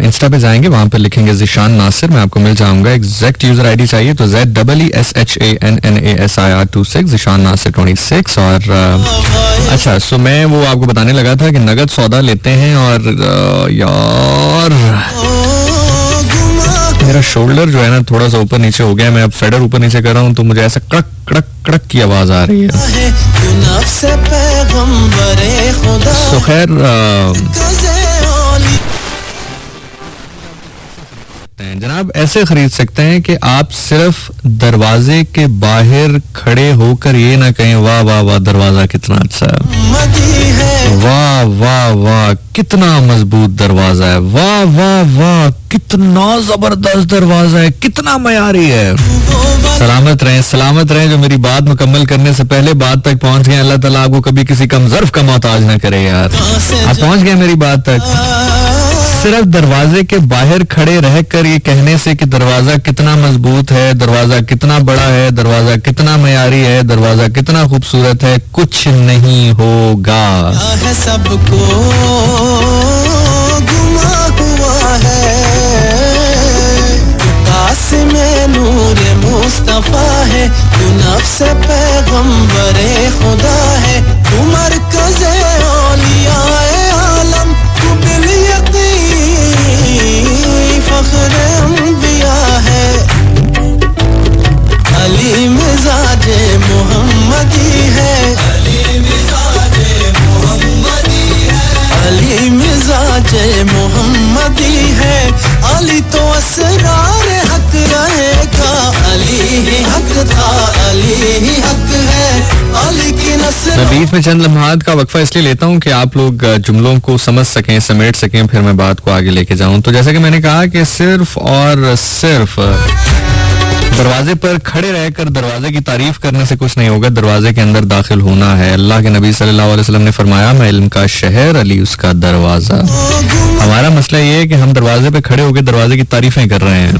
इंस्टा पे जाएंगे, वहां पर लिखेंगे ज़िशान नासिर, मैं आपको मिल जाऊंगा. एग्जैक्ट यूजर आईडी चाहिए तो ZEESHANNASIR26 ज़िशान नासिर 26. और अच्छा, सो मैं वो आपको बताने लगा था कि नगद सौदा लेते हैं और यार मेरा शोल्डर जो है ना थोड़ा सा ऊपर नीचे हो गया. मैं अब फेडर ऊपर नीचे कर रहा हूँ तो मुझे ऐसा कड़क कड़क कड़क की आवाज आ रही है. So खैर जनाब ऐसे खरीद सकते हैं कि आप सिर्फ दरवाजे के बाहर खड़े होकर ये ना कहें वाह वाह वाह दरवाजा कितना अच्छा है, वाह वाह वाह कितना मजबूत दरवाजा है, वाह वाह वाह कितना जबरदस्त दरवाजा है, कितना मयारी है। सलामत रहें जो मेरी बात मुकम्मल करने से पहले बात तक पहुंच गए। अल्लाह ताला आपको कभी किसी कम ज़र्फ का मोहताज ना करे यार। आप पहुंच गए मेरी बात तक। सिर्फ दरवाजे के बाहर खड़े रहकर ये कहने से कि दरवाजा कितना मजबूत है, दरवाजा कितना बड़ा है, दरवाजा कितना मयारी है, दरवाजा कितना खूबसूरत है, कुछ नहीं होगा। सबको गुमा हुआ है, पास में नूरे मुस्तफा है, तू नफ्स पैगंबरे खुदा है, तू मरकज़े औलियाए आलम, तू बिल फख्र अंबिया है, अली मिजाजे मोहम्मदी है, अली मिजाजे मोहम्मदी है, अली मिजाजे मोहम्मदी है, अली तो असरार हक रहेगा, अली ही हक था, अली ही हक है, अली की नस्ल। मैं बीच में चंद लम्हात का वक्फा इसलिए लेता हूँ कि आप लोग जुमलों को समझ सकें, समेट सकें, फिर मैं बात को आगे लेके जाऊं। तो जैसे कि मैंने कहा कि सिर्फ और सिर्फ दरवाजे पर खड़े रहकर दरवाजे की तारीफ करने से कुछ नहीं होगा, दरवाजे के अंदर दाखिल होना है। अल्लाह के नबी सल्लल्लाहु अलैहि वसल्लम ने फरमाया मैं इल्म का शहर, अली उसका दरवाजा। हमारा मसला ये है कि हम दरवाजे पे खड़े होकर दरवाजे की तारीफें कर रहे हैं।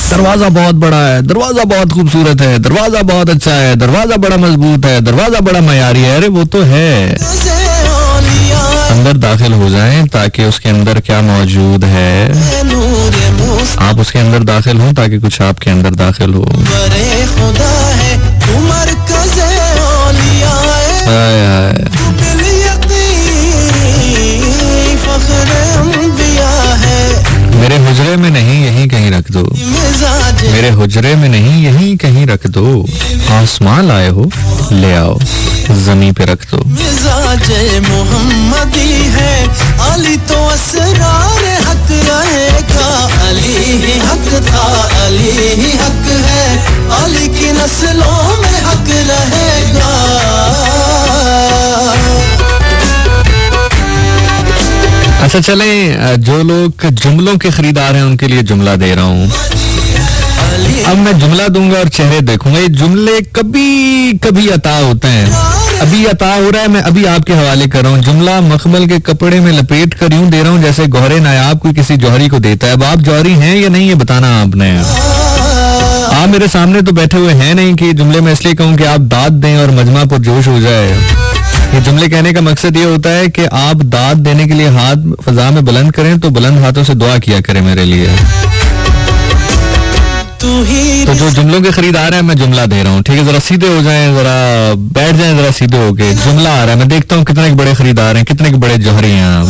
दरवाजा बहुत बड़ा है, दरवाजा बहुत खूबसूरत है, दरवाजा बहुत अच्छा है, दरवाजा बड़ा मजबूत है, दरवाजा बड़ा मयारी है। अरे वो तो है, अंदर दाखिल हो जाएं ताकि उसके अंदर क्या मौजूद है आप उसके अंदर दाखिल हो, ताकि कुछ आपके अंदर दाखिल हो। मेरे हुजरे में नहीं यहीं कहीं रख दो, मेरे हुजरे में नहीं यहीं कहीं रख दो, आसमां लाए हो ले आओ जमीन पे रख दो। मिजाजे मोहम्मदी है, अली तो असरार हक रहेगा, अली ही हक था, अली ही हक है, अली की नस्लों में हक रहेगा। अच्छा चलें, जो लोग जुमलों के खरीदार हैं उनके लिए जुमला दे रहा हूँ। अब मैं जुमला दूंगा और चेहरे देखूंगा। ये जुमले कभी कभी अता होते हैं, अभी अता हो रहा है, मैं अभी आपके हवाले कर रहा हूँ। जुमला मखमल के कपड़े में लपेट कर यूं दे रहा हूँ जैसे गौहरे नायाब कोई किसी जौहरी को देता है। अब आप जौहरी हैं या नहीं ये बताना आपने। आप मेरे सामने तो बैठे हुए हैं नहीं कि जुमले में इसलिए कहूँ कि आप दाद दें और मजमा पर जोश हो जाए। ये जुमले कहने का मकसद ये होता है कि आप दाद देने के लिए हाथ फजा में बुलंद करें तो बुलंद हाथों से दुआ किया करें मेरे लिए। तो जो जुमलों के खरीदार हैं मैं जुमला दे रहा हूँ, ठीक है? जरा सीधे हो जाएं, जरा बैठ जाएं, जरा सीधे होके। जुमला आ रहा है, मैं देखता हूँ कितने बड़े खरीदार हैं, कितने बड़े जौहरी हैं आप।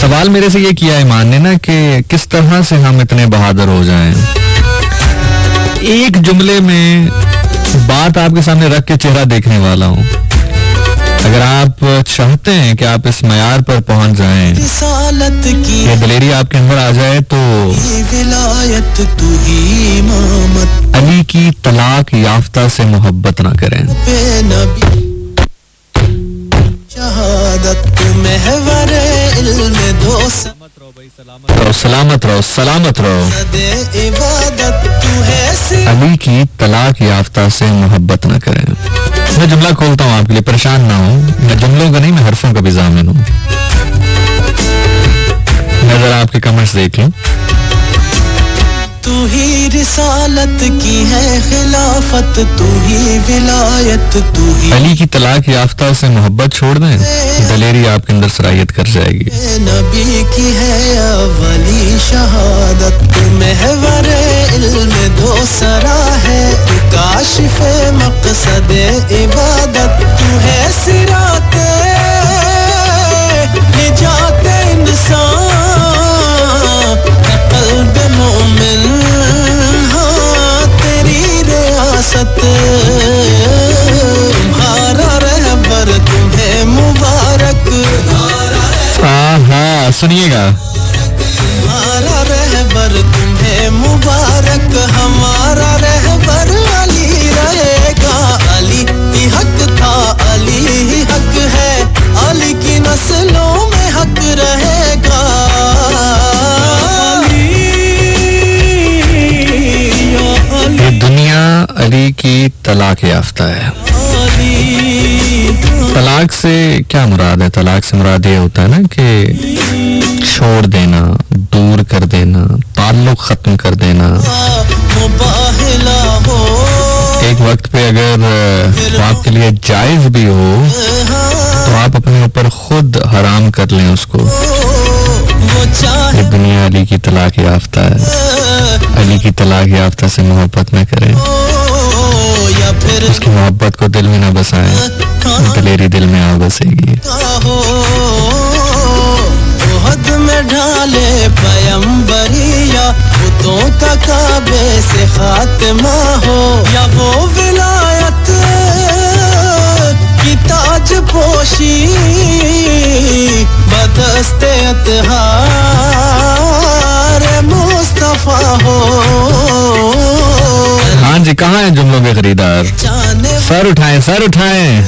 सवाल मेरे से ये किया है ईमान ने ना कि किस तरह से हम इतने बहादुर हो जाएं। एक जुमले में बात आपके सामने रख के चेहरा देखने वाला हूँ। अगर आप चाहते हैं कि आप इस मयार पर पहुंच जाएं, ये दलेरी आपके अंदर आ जाए, तो अली की तलाक याफ्ता से मोहब्बत ना करें। सलामत रहो, सलामत रहो। अली की तलाक याफ्ता से मोहब्बत ना करें। मैं जुमला खोलता हूँ आपके लिए, परेशान ना हो। मैं जुमलों का नहीं, मैं हरफों का भी ज़ामिन हूँ। मैं जरा आपके कमेंट्स देख लूं। तू ही रिसालत की है खिलाफत, तू ही विलायत, तू ही। अली की तलाक याफ्ता से मोहब्बत छोड़ दें, दलेरी आपके अंदर सरायत कर जाएगी। नबी की है अवली शहादत, तू महवर इल्म दो सरा है, तू काशिफ मकसद इबादत, तू है सिराते निजाते इंसान, कल्ब मोमिन हाँ तेरी रियासत, तुम्हारा सुनिएगा। हमारा रहबर तुम्हें मुबारक, हमारा रहबर अली रहेगा। अली ही हक था, अली ही हक है, अली की नस्लों में हक रहेगा। ये दुनिया अली की तलाक याफ्ता है। तलाक से क्या मुराद है? तलाक से मुराद ये होता है ना कि छोड़ देना, दूर कर देना, ताल्लुक खत्म कर देना। एक वक्त पे अगर वो आपके लिए जायज भी हो तो आप अपने ऊपर खुद हराम कर लें उसको। ये दुनिया अली की तलाक याफ्ता है। अली की तलाक याफ्ता से मोहब्बत न करें, उसकी मोहब्बत को दिल में न बसाएं, दलेरी दिल में आ बसेगी। हद में ढाले पयंबरिया, बुतों का काबे से खात्मा हो, या वो विलायत की ताज पोशी बदस्ते अतहार मुस्तफा हो। हाँ जी, कहाँ है जुमलों के खरीदार? सर उठाएं, सर उठाएं।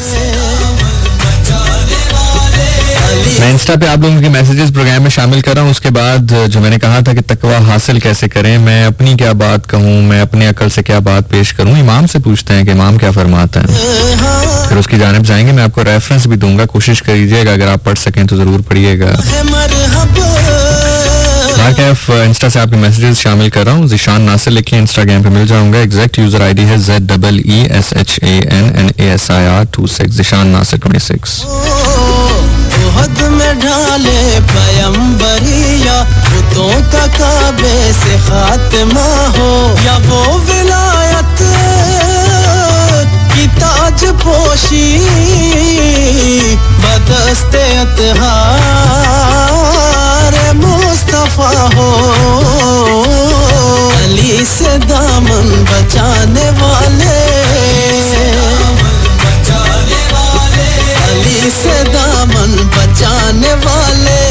मैं इंस्टा पे आप लोगों के मैसेजेस प्रोग्राम में शामिल कर रहा हूँ। उसके बाद जो मैंने कहा था कि तकवा हासिल कैसे करें, मैं अपनी क्या बात कहूँ, मैं अपनी अकल से क्या बात पेश करूँ, इमाम से पूछते हैं कि इमाम क्या फरमाता है, फिर उसकी जानिब जाएंगे। मैं आपको रेफरेंस भी दूंगा, कोशिश करिएगा, अगर आप पढ़ सकें तो जरूर पढ़िएगा। इंस्टा से आपके मैसेजेस शामिल कर रहा हूँ। ज़िशान नासिर लिखिए, इंस्टाग्राम पे मिल जाऊंगा। एग्जैक्ट यूजर आईडी है ZEESHANNASIR26, ज़िशान नासिर 26। हद में ढाले पयंबरिया, बुतों का काबे से खात्मा हो, या वो विलायत की ताज पोशी बदस्ते अतहार मुस्तफा हो। अली से दामन बचाने वाले, अली से दामन बचाने वाले,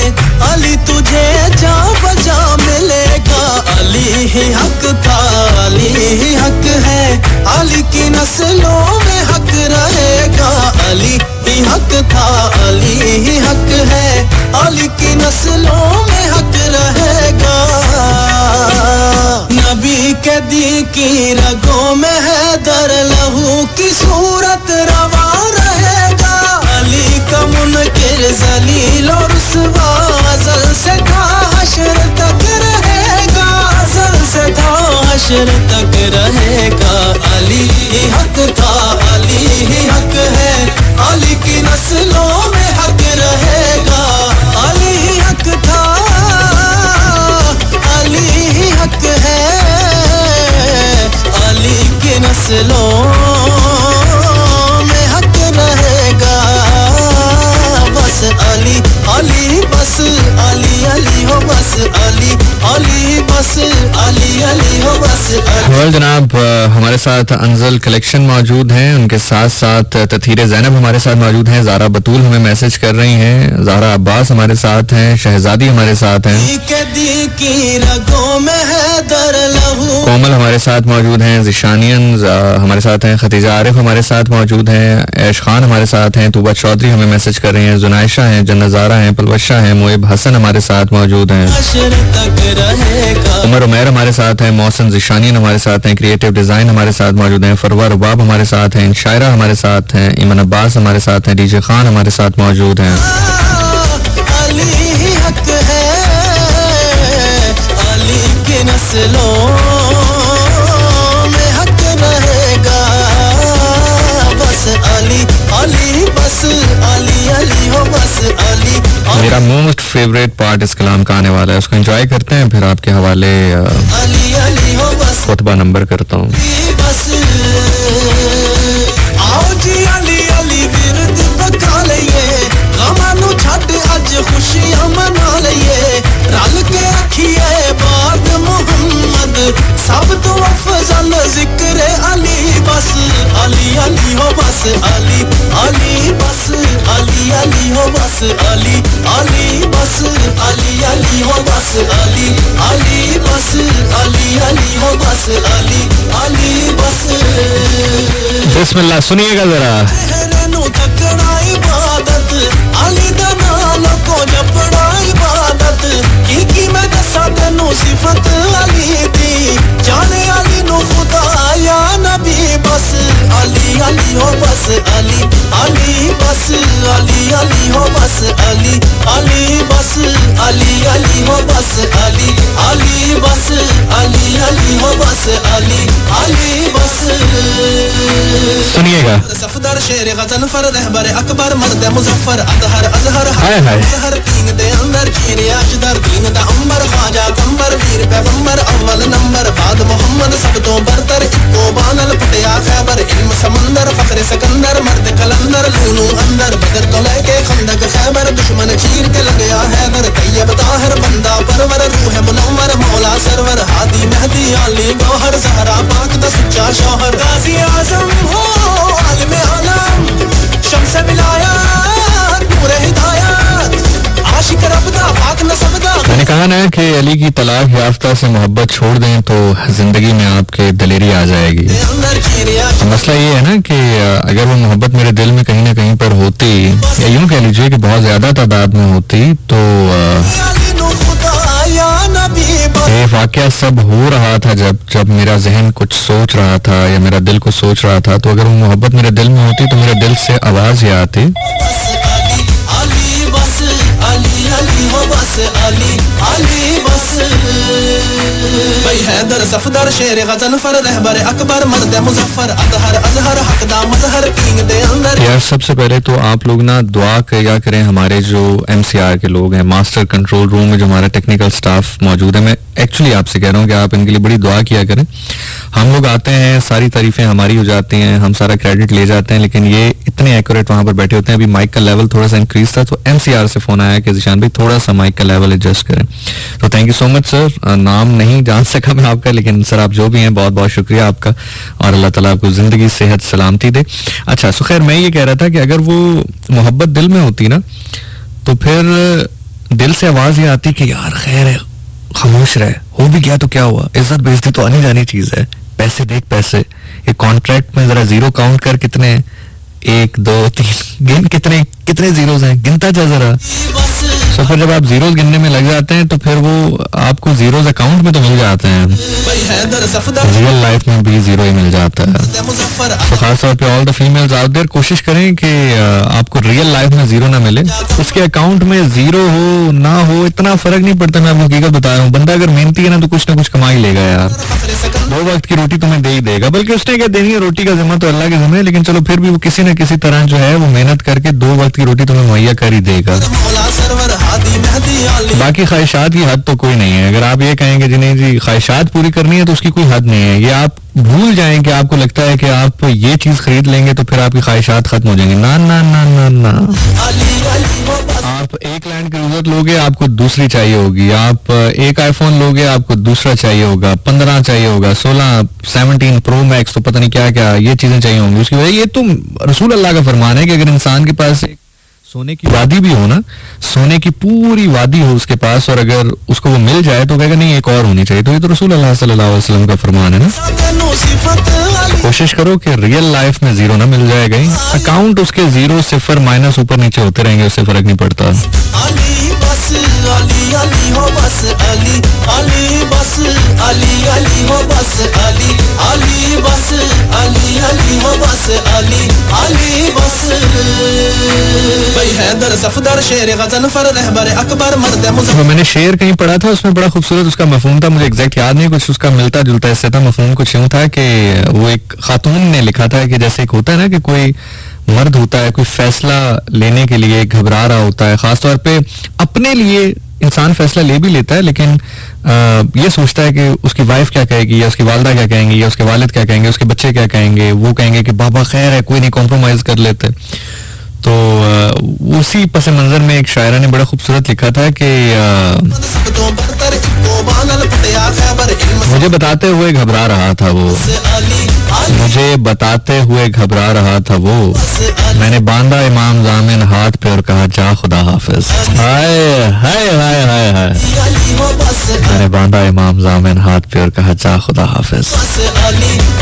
अली तुझे जा बजा मिलेगा। अली ही हक था, अली ही हक है, अली की नस्लों में हक रहेगा। अली ही हक था, अली ही हक है, अली की नस्लों में हक रहेगा। नबी के दी की रगों में है दर, लहू की सूरत रवा रहेगा। अली का मुनकिर जलील और रुसवा, अज़ल से था हश्र तक रहेगा, अज़ल से था हश्र तक रहेगा। अली ही हक था, अली ही हक है, अली की नस्लों में हक रहेगा। अली ही हक था, अली ही हक है, अली की नस्लों में हक रहेगा। बस अली अली, बस अली अली हो, बस अली अली, बस अली अली हो, बस वेल जनाब, हमारे साथ अंजल कलेक्शन मौजूद हैं, उनके साथ साथ तथीर ज़ैनब हमारे साथ मौजूद हैं, ज़ारा बतूल हमें मैसेज कर रही हैं, ज़ारा अब्बास हमारे साथ हैं, शहजादी हमारे साथ हैं, कोमल हमारे साथ मौजूद हैं, ज़िशानियन हमारे साथ हैं, खतीजा आरिफ हमारे साथ मौजूद हैं, ऐश खान हमारे साथ हैं, तूबा चौधरी हमें मैसेज कर रही हैं, जुनाइशा हैं, जन्नत हैं, पलवशा हैं, मोइब हसन हमारे साथ मौजूद हैं, उमर उमैर हमारे साथ हैं, मौसन ज़िशानियन हमारे साथ हैं, क्रिएटिव डिजाइन हमारे साथ मौजूद हैं, फरवा रुबाब हमारे साथ हैं, शायरा हमारे साथ हैं, ईमान अब्बास हमारे साथ हैं, डीजे खान हमारे साथ मौजूद हैं। अली ही हक है, अली की नस्लों में हक रहेगा। बस अली अली, बस अली अली हो, बस अली। मेरा मोस्ट फेवरेट पार्ट इस कलाम का आने वाला है, उसको एंजॉय करते हैं, फिर आपके हवाले अली अली हो, बस खुतबा नंबर करता हूँ। बस आओ जी अली अली विरद पका लइए, गमां नू छड्ड अज खुशियां मना लइए, रल के रखिए बात मुहम्मद, सब तो अफजल जिक्र अली बस अली अली हो बस अली अली बस अली अली हो बस अली अली बस अली अली हो बस अली अली बस अली अली हो बस अली अली बस बिस्मिल्लाह सुनिएगा जरा नु तकड़ा इबादत अली दा नाम को जपड़ा इबादत की मैं दसा तेनू सिफत अली दी जाने अली नु खुदा या नबी बस अली अली हो बस अली अली बस अली अली हो बस अली अली बस अली अली हो बस अली अली बस अली अली हो बस अली अली बस सुनिएगा सफदर शेर गजन फर रहबर अकबर मर्द मुजफ्फर अजहर अजहर हाय हाय हर तीन दे अंदर चीर अशदर दीन दा अंबर ख्वाजा कंबर वीर पैगंबर अव्वल नंबर बाद मोहम्मद सब तो बरतर इको बानल पटिया खैबर इल्म समंदर फखर सिकंदर मर्द कलंदर लूनू अंदर बदर तो लेके खंदक खैबर दुश्मन चीर के लगया हैदर तैयब ताहिर बंदा परवर रूह मुनव्वर मौला सरवर हादी मेहदी अली गौहर ज़हरा पाक दा सच्चा शौहर गाजी आज़म हो आलिम आलम शम्स विलायत नूर हिदायत आशिक रब दा पाक नसब दा। मैंने कहा ना कि अली की तलाक याफ्ता से मोहब्बत छोड़ दें तो जिंदगी में आपके दलेरी आ जाएगी। मसला ये है ना कि अगर वो मोहब्बत मेरे दिल में कहीं ना कहीं पर होती या यूं कह लीजिए कि बहुत ज्यादा तादाद में होती तो ये वाकया सब हो रहा था जब मेरा जहन कुछ सोच रहा था या मेरा दिल कुछ सोच रहा था, तो अगर वो मोहब्बत मेरे दिल में होती तो मेरे दिल से आवाज ये आती भाई हैदर सफदर शेर गजन फर रहबर अकबर मर्द मुजफ्फर अजहर अजहर हकदा मजहर किंग दे अंदर। यार सबसे पहले तो आप लोग ना दुआ किया करें हमारे जो MCR के लोग हैं, मास्टर कंट्रोल रूम में जो हमारा टेक्निकल स्टाफ मौजूद है, मैं एक्चुअली आपसे कह रहा हूँ कि आप इनके लिए बड़ी दुआ किया करें। हम लोग आते हैं, सारी तारीफें हमारी हो जाती हैं, हम सारा क्रेडिट ले जाते हैं, लेकिन ये इतने एक्यूरेट वहां पर बैठे होते हैं। अभी माइक का लेवल थोड़ा सा इंक्रीज था तो MCR से फोन आया कि जिशान भाई थोड़ा सा माइक का लेवल एडजस्ट करें। तो thank you so much sir, नाम नहीं जान सका मैं आपका, लेकिन सर आप जो भी हैं बहुत बहुत शुक्रिया आपका और अल्लाह ताला आपको जिंदगी सेहत सलामती दे। अच्छा सो खैर मैं ये कह रहा था कि अगर वो मोहब्बत दिल में होती ना तो फिर दिल से आवाज ये आती कि यार खैर है, खामोश रहे, हो भी गया तो क्या हुआ, इज्जत बेइज्जती तो आनी जानी चीज है, पैसे देख पैसे, ये कॉन्ट्रैक्ट में जरा जीरो काउंट कर, कितने 1 2 3 गिन, कितने कितने जीरोस हैं गिनता जा जरा। तो फिर जब आप जीरोस गिनने में लग जाते हैं तो फिर वो आपको जीरोस अकाउंट में तो मिल जाते हैं, रियल लाइफ में भी जीरो ही मिल जाता है। तो खासतौर पे all the females out there कोशिश करें कि आपको रियल लाइफ में जीरो ना मिले, उसके अकाउंट में जीरो हो ना हो इतना फर्क नहीं पड़ता। मैं आपको हकीकत बता रहा हूँ, बंदा अगर मेहनती है ना तो कुछ ना कुछ कमा ही लेगा यार, 2 वक्त की रोटी तुम्हें दे ही देगा, बल्कि उसने क्या देनी है, रोटी का जिम्मा तो अल्लाह के जिम्मे है, लेकिन चलो फिर भी वो किसी न किसी तरह जो है वो मेहनत करके 2 वक्त की रोटी तुम्हें मुहैया कर ही देगा। बाकी ख्वाहिशात की हद तो कोई नहीं है। अगर आप ये कहेंगे जी नहीं जी ख्वाहिशात पूरी करनी है तो उसकी कोई हद नहीं है। ये आप भूल जाएं कि आपको लगता है कि आप ये चीज खरीद लेंगे तो फिर आपकी ख्वाहिशात खत्म हो जाएंगी। ना ना ना ना ना, आप एक लैंड क्रूजर लोगे आपको दूसरी चाहिए होगी, आप एक आईफोन लोगे आपको दूसरा चाहिए होगा, 15 चाहिए होगा, 16 17 प्रो मैक्स, तो पता नहीं क्या क्या ये चीजें चाहिए होंगी। उसकी वजह ये तो रसूल अल्लाह का फरमान है कि अगर इंसान के पास एक सोने की वादी भी हो ना, सोने की पूरी वादी हो उसके पास, और अगर उसको वो मिल जाए तो कहेगा नहीं एक और होनी चाहिए। तो ये तो रसूल अल्लाह सल्लल्लाहु अलैहि वसल्लम का फरमान है ना। कोशिश करो कि रियल लाइफ में जीरो ना मिल जाएगा ही, अकाउंट उसके 0 0 माइनस ऊपर नीचे होते रहेंगे, उससे फर्क नहीं पड़ता। अली अली हो बस अली अली बस अली अली हो बस अली अली बस अली अली हो बस अली अली बस। भाई हैदर सफदर शेर गजन फर रहबर अकबर मर्द मुजफ्फर। मैंने शेर कहीं पढ़ा था, उसमें बड़ा खूबसूरत उसका मफहूम था, मुझे एग्जैक्ट याद नहीं, कुछ उसका मिलता जुलता इससे था। मफहूम कुछ यूं था कि वो एक खातून ने लिखा था कि जैसे एक होता है ना कि कोई मर्द होता है, कोई फैसला लेने के लिए घबरा रहा होता है, खासतौर पे अपने लिए इंसान फैसला ले भी लेता है, लेकिन ये सोचता है कि उसकी वाइफ क्या कहेगी, या उसकी वालदा क्या कहेंगी, या उसके वालिद क्या कहेंगे, उसके बच्चे क्या कहेंगे, वो कहेंगे कि बाबा खैर है कोई नहीं, कॉम्प्रोमाइज कर लेते। तो उसी पस मंजर में एक शायरा ने बड़ा खूबसूरत लिखा था कि मुझे बताते हुए घबरा रहा था वो, मुझे बताते हुए घबरा रहा था वो, मैंने बांधा इमाम जामिन हाथ पे और कहा जा खुदा हाफिज। हाय हाय हाय हाय हाय, मैंने बांधा इमाम जामिन हाथ पे और कहा जा खुदा हाफिज। हाय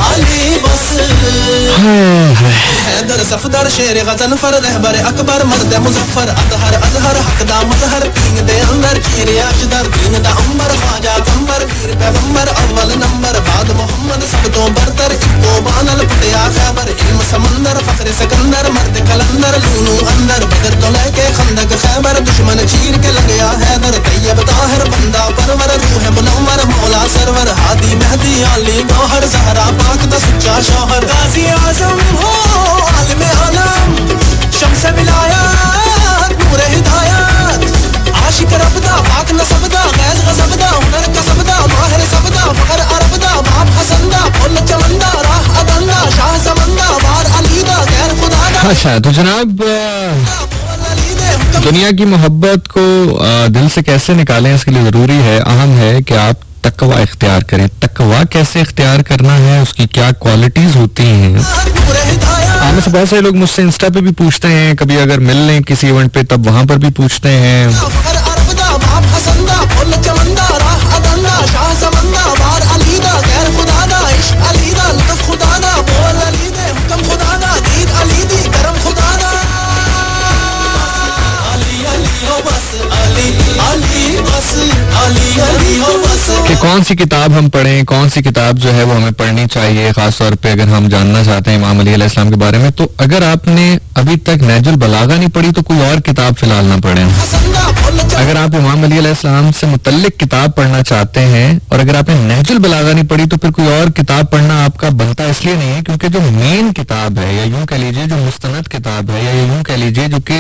हाय हैदर सफदर शेर गजन फर रहबर अकबर मर्द मुजफ्फर अजहर अजहर हकदा मजहर तीन दे अंदर चीर अशदर दीन दा अंबर ख्वाजा कंबर पीर पैगंबर अव्वल नंबर बाद मोहम्मद सब तो बरतर इको बानल पटिया खैबर इल्म समंदर फखर सिकंदर मर्द कलंदर लूनू अंदर बदर तो लेके खंदक खैबर दुश्मन चीर के लगया हैदर तैयब ताहिर बंदा परवर रूह मुनव्वर मौला सरवर हादी मेहदी अली गौहर जहरा पाक दा सच्चा शौहर गाजी आजम हो आलिम आलम शम्स विलायत नूर हिदायत आशिक रबदा पाक नसबदा गैज गजबदा हुनर कसबदा माहिर सबदा फखर अरबदा बाप हसंदा फुल चवंदा राह अदंदा शाह समंदा बार अलीदा गैर खुदादा। अच्छा, तो जनाब दुनिया की मोहब्बत को दिल से कैसे निकालें, इसके लिए जरूरी है, अहम है कि आप तकवा इख्तियार करें। तकवा कैसे इख्तियार करना है, उसकी क्या क्वालिटीज होती हैं। में से बहुत सारे लोग मुझसे इंस्टा पे भी पूछते हैं, कभी अगर मिल लें किसी इवेंट पे तब वहां पर भी पूछते हैं। कि कौन सी किताब हम पढ़ें, कौन सी किताब जो है वो हमें पढ़नी चाहिए, खासतौर पे अगर हम जानना चाहते हैं इमाम अली अलैहिस्सलाम के बारे में। तो अगर आपने अभी तक नहजुल बलागा नहीं पढ़ी तो कोई और किताब फिलहाल ना पढ़ें। अगर आप इमाम अली अलैहिस्सलाम से मुतल्लिक किताब पढ़ना चाहते हैं और अगर आपने नहजुल बलागा नहीं पढ़ी तो फिर कोई और किताब पढ़ना आपका बनता इसलिए नहीं है क्योंकि जो मेन किताब है, या यूं कह लीजिए जो मुस्तनद किताब है, या यूं कह लीजिए जो कि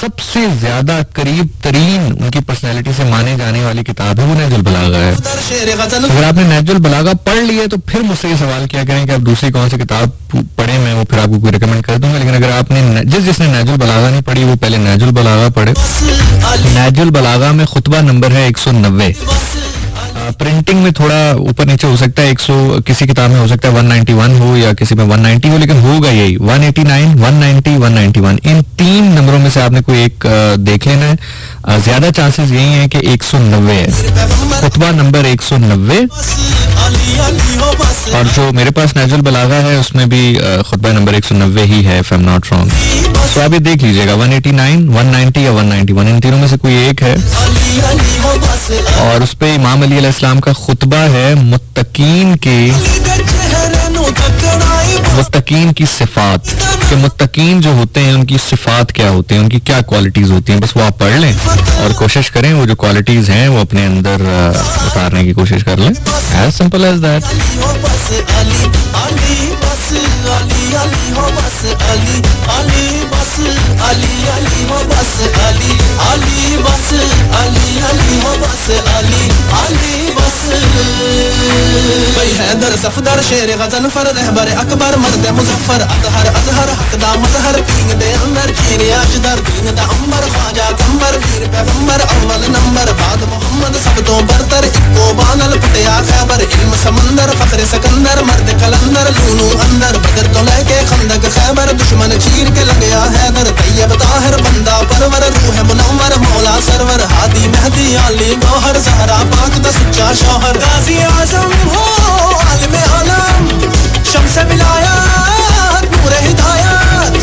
सबसे ज्यादा करीब तरीन उनकी पर्सनैलिटी से माने जाने वाली किताब है, वो नहजुल बलागा है। अगर आपने नहजुल बलागा पढ़ लिया तो फिर मुझसे ये सवाल किया करें कि आप दूसरी कौन सी किताब पढ़े, मैं वो फिर आपको कोई रिकमेंड कर दूंगा। लेकिन अगर आपने जिसने नहजुल बलागा नहीं पढ़ी वो पहले नहजुल बलागा पढ़े। नहजुल बलागा में खुतबा नंबर है 190। प्रिंटिंग में थोड़ा ऊपर नीचे हो सकता है, 100 किसी किताब में हो सकता है 191 हो या किसी में 190 हो, लेकिन होगा यही 189, 190, 191। इन तीन नंबरों में से आपने कोई एक देख लेना है। ज्यादा चांसेस यही है कि 190 है, खुतबा नंबर 190। और जो मेरे पास नहजुल बलागा है उसमें भी खुतबा नंबर 190 ही है, if I am not wrong. तो आप ये देख लीजिएगा 189, 190 या 191, इन तीनों में से कोई एक है। और उस पे इमाम अली अलैहिस्सलाम का खुतबा है मुत्तकीन की सिफात, कि मुत्तकीन जो होते हैं उनकी सिफात क्या होती हैं, उनकी क्या क्वालिटीज होती हैं। बस वो आप पढ़ लें और कोशिश करें वो जो क्वालिटीज हैं वो अपने अंदर उतारने की कोशिश कर लें। As simple as that. Haider Safdar शेर गजन फर रहबर अकबर मर्द मुजफ्फर अजहर अजहर हकदा मजहर तीन दे अंदर चीर अशदर दीन दा अंबर ख्वाजा कंबर पीर पैगंबर अव्वल नंबर बाद मोहम्मद सब तो बरतर इको बानल पटिया खैबर इल्म समंदर फखर सिकंदर मर्द कलंदर लूनू अंदर बदर तो लेके खंदक खैबर दुश्मन चीर के लगया हैदर तैयब ताहिर बंदा परवर रूह मुनव्वर मौला सरवर हादी मेहदी अली गौहर जहरा पाक दा सच्चा शौहर गाजी आजम हो आलिम आलम शम्स विलायत नूर हिदायत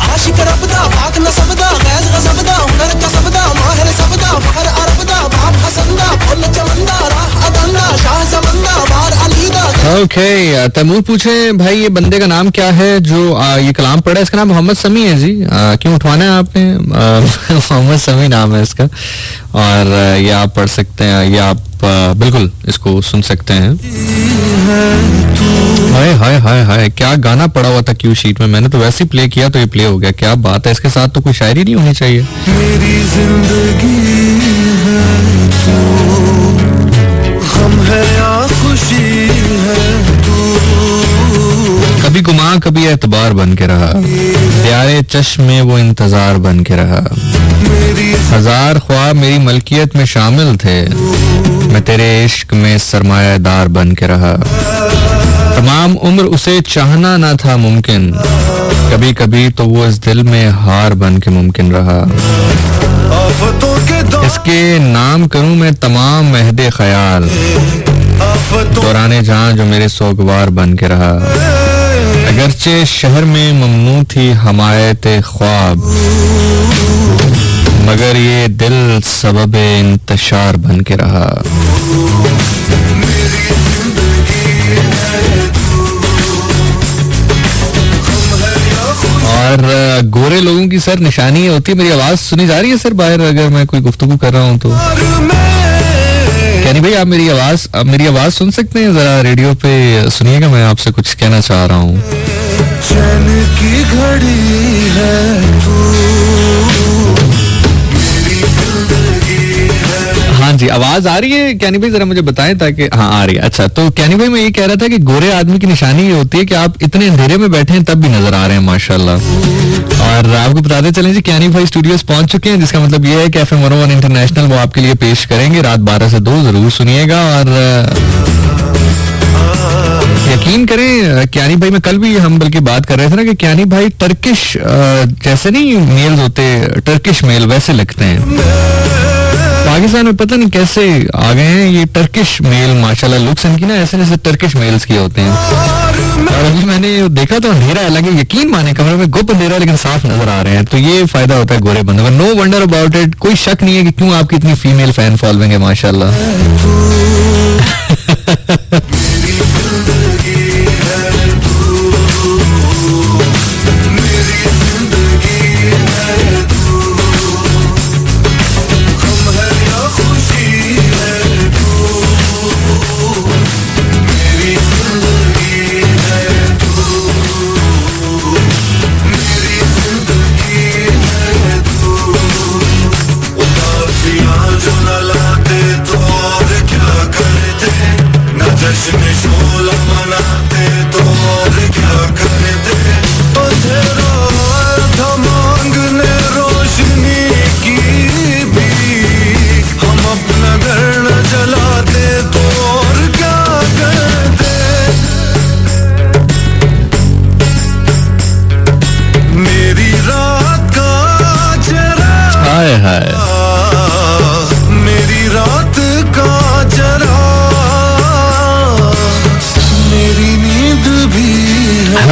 आशिक रबदा पाक नसबदा गैज गजबदा हुनर कसबदा माहिर सबदा फखर अरबदा बाप हसंदा फुल चवंदा राह अदंदा शाह समंदा बार अलीदा। ओके, तैमूर पूछे भाई ये बंदे का नाम क्या है जो ये कलाम पढ़ा है? इसका नाम मोहम्मद समी है जी। क्यों उठवाना है आपने? मोहम्मद समी नाम है इसका और ये आप पढ़ सकते हैं, ये आप बिल्कुल इसको सुन सकते हैं। हाय हाय हाय हाय, क्या गाना पड़ा हुआ था क्यू शीट में, मैंने तो वैसे ही प्ले किया तो ये प्ले हो गया। क्या बात है, इसके साथ तो कोई शायरी नहीं होनी चाहिए। मेरी जिंदगी है तू, गम है या खुशी है तू। कभी गुमा कभी एतबार बन के रहा, प्यारे चश्मे वो इंतजार बन के रहा, हजार ख्वाब मेरी मलकियत में शामिल थे, मैं तेरे इश्क में सरमायादार बन के रहा, तमाम उम्र उसे चाहना ना था मुमकिन, कभी कभी तो वो इस दिल में हार बन के मुमकिन रहा, इसके नाम करूं मैं तमाम महदे ख्याल, दौराने जहां जो मेरे सोगवार बन के रहा, अगरचे शहर में ममनू थी हमायत ख्वाब, मगर ये दिल सबब इंतशार बन के रहा। और गोरे लोगों की सर निशानी होती है, मेरी आवाज सुनी जा रही है सर बाहर अगर मैं कोई गुफ्तगू कर रहा हूँ तो? यानी भाई आप मेरी आवाज सुन सकते हैं, जरा रेडियो पे सुनिएगा, मैं आपसे कुछ कहना चाह रहा हूँ। चैन की घड़ी है हाँ जी, आवाज आ रही है कैनी भाई, जरा मुझे बताएं ताकि हाँ आ रही है। अच्छा, तो कैनी भाई मैं ये कह रहा था कि गोरे आदमी की निशानी ये होती है कि आप इतने अंधेरे में बैठे हैं तब भी नजर आ रहे हैं माशाल्लाह। और आपको बताते चलें जी कैनी भाई स्टूडियोज पहुंच चुके हैं, जिसका मतलब ये है कि FM 101 इंटरनेशनल वो आपके लिए पेश करेंगे रात 12 से 2, जरूर सुनिएगा। और यकीन करें क्यानी भाई, में कल भी हम बल्कि बात कर रहे थे ना कि क्यानी भाई टर्किश जैसे नहीं मेल्स होते, टर्किश मेल वैसे लगते हैं। पाकिस्तान में पता नहीं कैसे आ गए हैं ये टर्किश मेल, माशाल्लाह लुक्स इनकी ना ऐसे जैसे टर्किश मेल्स की होते हैं। और अभी मैंने देखा तो अंधेरा है, लगे यकीन माने कमरे में गुप अंधेरा लेकिन साफ नजर आ रहे हैं, तो ये फायदा होता है गोरे बंदों का। नो वंडर अबाउट इट, कोई शक नहीं है कि क्यों आपकी इतनी फीमेल फैन फॉलोइंग है माशाल्लाह।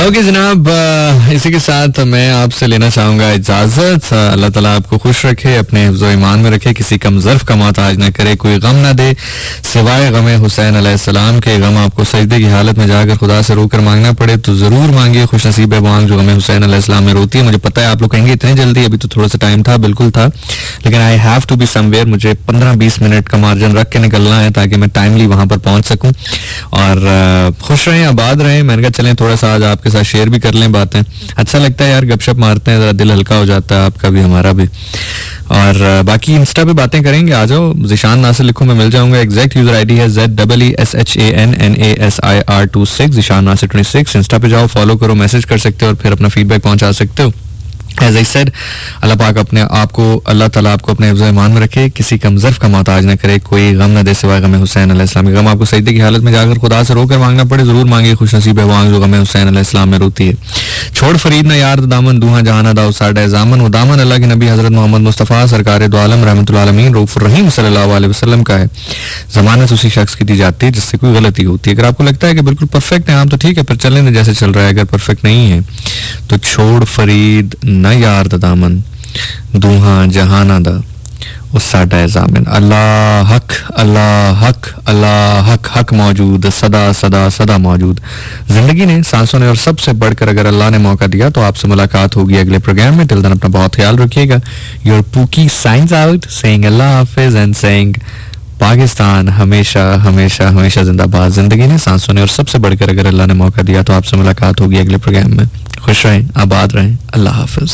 ओके जनाब, इसी के साथ मैं आपसे लेना चाहूंगा इजाजत। अल्लाह ताला आपको खुश रखे, अपने हिफ्ज़ो ईमान में रखे, किसी कम ज़र्फ का मोहताज न करे, कोई गम ना दे सिवाय गम हुसैन अलैहिस्सलाम के। गम आपको सजदे की हालत में जाकर खुदा से रोकर मांगना पड़े तो जरूर मांगिए, खुश नसीब है वो जो गम हुसैन अलैहिस्सलाम में रोती है। मुझे पता है आप लोग कहेंगे इतनी जल्दी, अभी तो थोड़ा सा टाइम था, बिल्कुल था, लेकिन I have to be somewhere, मुझे 15-20 मिनट का मार्जिन रख के निकलना है ताकि मैं टाइमली वहां पर पहुंच सकूं। और खुश रहें, आबाद रहें। मैंने कहा चलें थोड़ा सा आज आपके साथ शेयर भी कर लें बातें, अच्छा लगता है यार, गपशप मारते हैं, जरा दिल हल्का हो जाता है, आपका भी हमारा भी। और बाकी इंस्टा पे बातें करेंगे, आ जाओ, ज़िशान नासिर लिखो, मैं मिल जाऊंगा। एग्जैक्ट यूजर आईडी है ZEESHANNASIR26, ज़िशान नासिर 26। इंस्टा पे जाओ, फॉलो करो, मैसेज कर सकते हो और फिर अपना फीडबैक पहुंचा सकते हो। As I said, अल्लाह पाक अल्लाह ताला आपको अपने हिफ्ज़ ईमान में रखे, किसी कम ज़र्फ का मोहताज न करे, कोई गम न दे सिवाय गम हुसैन अलैहिस्सलाम। गम आपको सजदे की हालत में जाकर खुदा से रोकर मांगना पड़े जरूर मांगिए, खुश नसीब है वो जो गम हुसैन अलैहिस्सलाम में रोती है। छोड़ फरीद ना यार दामन, दूहा जहाना दाओ साडा जामन, वो दामन अल्लाह के नबी हजरत मोहम्मद मुस्तफ़ा सरकार दो आलम रहमतुल आलमीन रऊफ़ुर रहीम सल्लल्लाहु अलैहि वसल्लम का है। ज़मानत उसी शख्स की दी जाती है जिससे कोई गलती होती है। अगर आपको लगता है कि बिल्कुल परफेक्ट है, हम तो ठीक है, फिर चलने जैसे चल रहा है। अगर परफेक्ट नहीं है तो छोड़ फरीद न यार दामन, दूहा जहाना दा उस साडा जामिन। अल्लाह हक अल्लाह हक अल्लाह हक, हक मौजूद, सदा सदा सदा मौजूद। जिंदगी ने, सांसों ने और सबसे बढ़कर अगर अल्लाह ने मौका दिया तो आपसे मुलाकात होगी अगले प्रोग्राम में। टिल देन अपना बहुत ख्याल रखिएगा। Your pookie science out saying Allah Hafiz and saying Pakistan हमेशा हमेशा हमेशा जिंदाबाद। जिंदगी ने, सांसों ने और सबसे बढ़कर अगर अल्लाह ने मौका दिया तो आपसे मुलाकात होगी अगले प्रोग्राम में। खुश रहें, आबाद रहें, अल्लाह हाफिज।